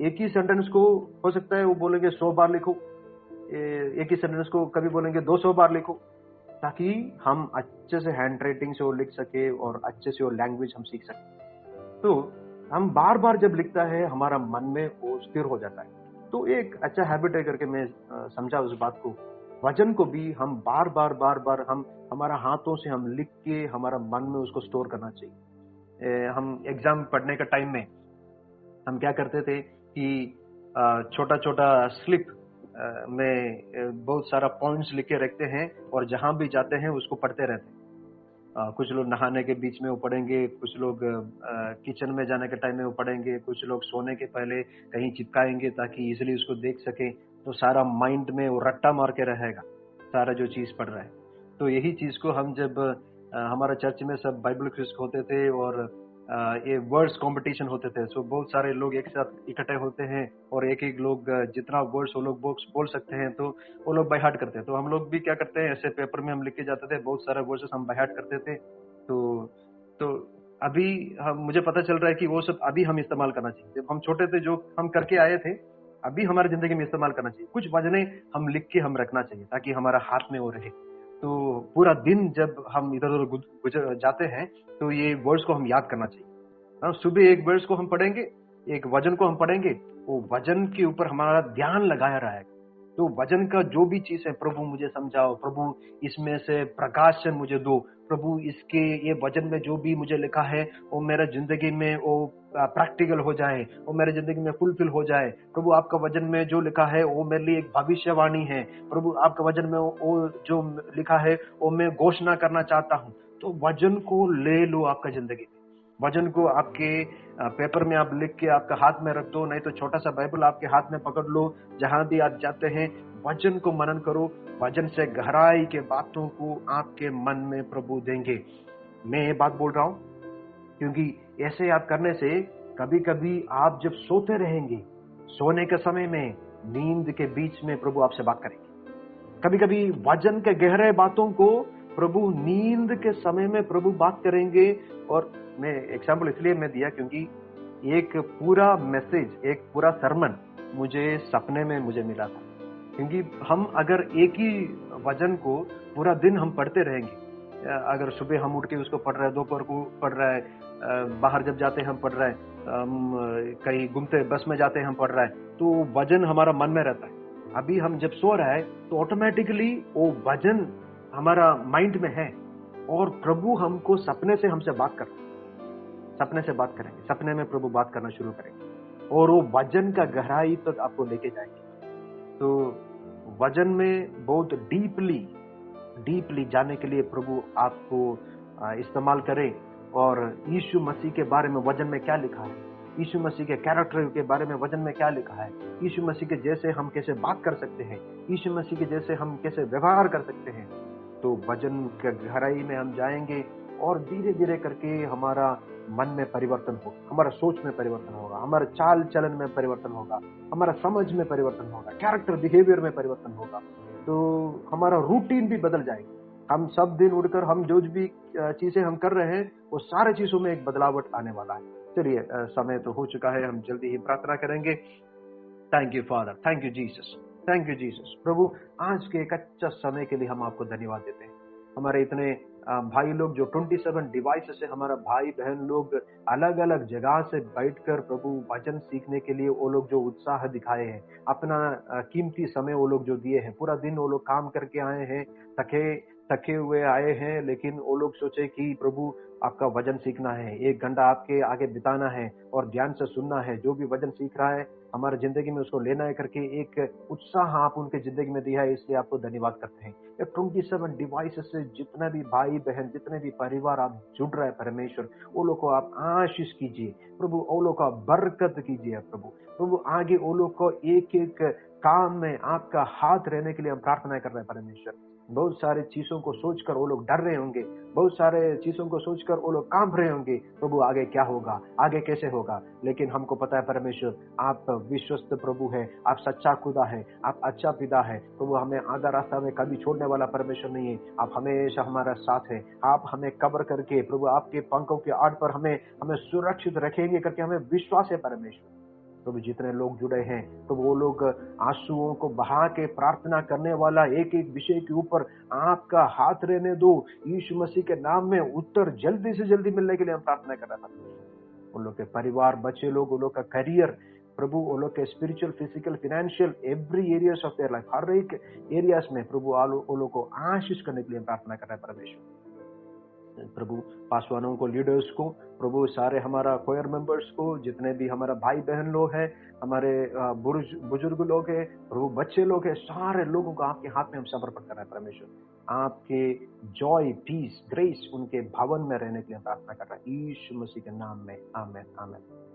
S1: एक ही सेंटेंस को हो सकता है वो बोलेंगे 100 बार लिखो, एक ही सेंटेंस को कभी बोलेंगे 200 बार लिखो, ताकि हम अच्छे से हैंड राइटिंग से वो लिख सके और अच्छे से वो लैंग्वेज हम सीख सके। तो हम बार बार जब लिखता है, हमारा मन में वो स्थिर हो जाता है। तो एक अच्छा हैबिट है करके मैं समझा उस बात को। वचन को भी हम बार बार हम हमारा हाथों से हम लिख के हमारा मन में उसको स्टोर करना चाहिए। हम एग्जाम पढ़ने का टाइम में हम क्या करते थे कि छोटा छोटा स्लिप में बहुत सारा पॉइंट्स लिख के रखते हैं और जहां भी जाते हैं उसको पढ़ते रहते हैं। कुछ लोग नहाने के बीच में वो पढ़ेंगे, कुछ लोग किचन में जाने के टाइम में वो पढ़ेंगे, कुछ लोग सोने के पहले कहीं चिपकाएंगे ताकि इजीली उसको देख सके। तो सारा माइंड में वो रट्टा मार के रहेगा सारा जो चीज पढ़ रहा है। तो यही चीज को हम जब हमारा चर्च में सब बाइबल क्विज होते थे और ये वर्ड्स कंपटीशन होते थे। सो बहुत सारे लोग एक साथ इकट्ठे होते हैं और एक एक लोग जितना वर्ड्स वो लोग बोल सकते हैं तो वो लोग बाय हार्ट करते हैं। तो हम लोग भी क्या करते हैं, ऐसे पेपर में हम लिख के जाते थे, बहुत सारे वर्ड्स हम बाय हार्ट करते थे। तो अभी मुझे पता चल रहा है कि वो सब अभी हम इस्तेमाल करना चाहिए। जब हम छोटे थे जो हम करके आए थे, अभी हमारी जिंदगी में इस्तेमाल करना चाहिए। कुछ वजनें हम लिख के हम रखना चाहिए ताकि हमारा हाथ में वो रहे। तो पूरा दिन जब हम इधर उधर गुजर जाते हैं तो ये वर्ड्स को हम याद करना चाहिए। हाँ, सुबह एक वर्ड्स को हम पढ़ेंगे, एक वचन को हम पढ़ेंगे, वो वचन के ऊपर हमारा ध्यान लगाया रहेगा। तो वचन का जो भी चीज है, प्रभु मुझे समझाओ, प्रभु इसमें से प्रकाश मुझे दो, प्रभु इसके ये वचन में जो भी मुझे लिखा है वो मेरा जिंदगी में वो प्रैक्टिकल हो जाए, वो मेरे जिंदगी में फुलफिल हो जाए। प्रभु आपका वचन में जो लिखा है वो मेरे लिए एक भविष्यवाणी है। प्रभु आपका वचन में वो जो लिखा है वो मैं घोषणा करना चाहता हूँ। तो वचन को ले लो आपका जिंदगी में। वचन को आपके पेपर में आप लिख के आपका हाथ में रख दो, नहीं तो छोटा सा बाइबल आपके हाथ में पकड़ लो। जहां भी आप जाते हैं वचन को मनन करो। वचन से गहराई के बातों को आपके मन में प्रभु देंगे। मैं ये बात बोल रहा हूं क्योंकि ऐसे आप करने से कभी कभी आप जब सोते रहेंगे, सोने के समय में नींद के बीच में प्रभु आपसे बात करेंगे। कभी कभी वचन के गहरे बातों को प्रभु नींद के समय में प्रभु बात करेंगे। और मैं एग्जाम्पल इसलिए मैं दिया क्योंकि एक पूरा मैसेज, एक पूरा सरमन मुझे सपने में मुझे मिला था। क्योंकि हम अगर एक ही वचन को पूरा दिन हम पढ़ते रहेंगे, अगर सुबह हम उठ के उसको पढ़ रहे हैं, दोपहर को पढ़ रहे हैं, बाहर जब जाते हैं हम पढ़ रहे हैं, कहीं घूमते बस में जाते हैं हम पढ़ रहे हैं, तो वचन हमारा मन में रहता है। अभी हम जब सो रहे हैं तो ऑटोमेटिकली वो वचन हमारा माइंड में है और प्रभु हमको सपने से हमसे बात कर रहे हैं। सपने से बात करेंगे, सपने में प्रभु बात करना शुरू करेंगे और वो वचन का गहराई तक आपको लेके जाएंगे। तो वचन में बहुत डीपली जाने के लिए प्रभु आपको इस्तेमाल करे। और यीशु मसीह के बारे में वचन में क्या लिखा है, यीशु मसीह के कैरेक्टर के बारे में वचन में क्या लिखा है, यीशु मसीह के जैसे हम कैसे बात कर सकते हैं, यीशु मसीह के जैसे हम कैसे व्यवहार कर सकते हैं। तो वचन के गहराई में हम जाएंगे और धीरे धीरे करके हमारा मन में परिवर्तन होगा, हमारा सोच में परिवर्तन होगा, हमारे चाल चलन में परिवर्तन होगा, हमारा समझ में परिवर्तन होगा, कैरेक्टर बिहेवियर में परिवर्तन होगा। तो हमारा रूटीन भी बदल जाएगा। हम सब दिन उठकर हम जो भी चीजें हम कर रहे हैं वो सारे चीजों में एक बदलावट आने वाला है। चलिए, समय तो हो चुका है, हम जल्दी ही प्रार्थना करेंगे। Thank you father, thank you Jesus, thank you Jesus. प्रभु, आज के एक अच्छा समय के लिए हम आपको धन्यवाद देते हैं। हमारे इतने भाई लोग जो 27 डिवाइस से, हमारा भाई बहन लोग अलग अलग जगह से बैठकर प्रभु वचन सीखने के लिए वो लोग जो उत्साह दिखाए हैं, अपना कीमती समय वो लोग जो दिए हैं, पूरा दिन वो लोग काम करके आए हैं, थके हुए आए हैं, लेकिन वो लोग सोचे कि प्रभु आपका वचन सीखना है, 1 घंटा आपके आगे बिताना है और ध्यान से सुनना है। जो भी वचन सीख रहा है हमारे जिंदगी में उसको लेना है करके एक उत्साह आप उनके जिंदगी में दिया है, इसलिए आपको धन्यवाद करते हैं। 27 डिवाइस से जितने भी भाई बहन, जितने भी परिवार आप जुड़ रहे हैं परमेश्वर, वो लोग को आप आशीष कीजिए प्रभु, वो लोग का बरकत कीजिए प्रभु आगे वो लोग को एक एक काम में आपका हाथ रहने के लिए हम प्रार्थना कर रहे हैं परमेश्वर। बहुत सारे चीजों को सोचकर वो लोग डर रहे होंगे, बहुत सारे चीजों को सोचकर वो लोग कांप रहे होंगे, प्रभु आगे क्या होगा, आगे कैसे होगा। लेकिन हमको पता है परमेश्वर, आप विश्वस्त प्रभु है, आप सच्चा खुदा है, आप अच्छा पिता है प्रभु। हमें आधा रास्ता में कभी छोड़ने वाला परमेश्वर नहीं है, आप हमेशा हमारा साथ है। आप हमें कवर करके प्रभु आपके पंखों के आड़ पर हमें सुरक्षित रखेंगे करके हमें विश्वास है परमेश्वर। प्रभु जितने लोग जुड़े हैं तो वो लोग आंसुओं को बहा के प्रार्थना करने वाला एक एक विषय के ऊपर आपका हाथ रहने दो। यीशु मसीह के नाम में उत्तर जल्दी से जल्दी मिलने के लिए हम प्रार्थना कर रहे हैं। उन लोग के परिवार, बच्चे लोग, उन लोग का करियर प्रभु, उन लोग के spiritual, physical, financial, every areas of their life, हर एक एरियाज में प्रभु उन लोग को आशीष करने के लिए हम प्रार्थना कर रहे हैं परमेश्वर। प्रभु पासवानों को, लीडर्स को, प्रभु सारे हमारा कोयर मेंबर्स को, जितने भी हमारा भाई बहन लोग हैं, हमारे बुजुर्ग लोग हैं, प्रभु बच्चे लोग हैं, सारे लोगों को आपके हाथ में हम समर्पण कर रहे हैं परमेश्वर। आपके जॉय, पीस, ग्रेस उनके भवन में रहने के लिए प्रार्थना कर रहे हैं यीशु मसीह के नाम में। आमीन, आमीन।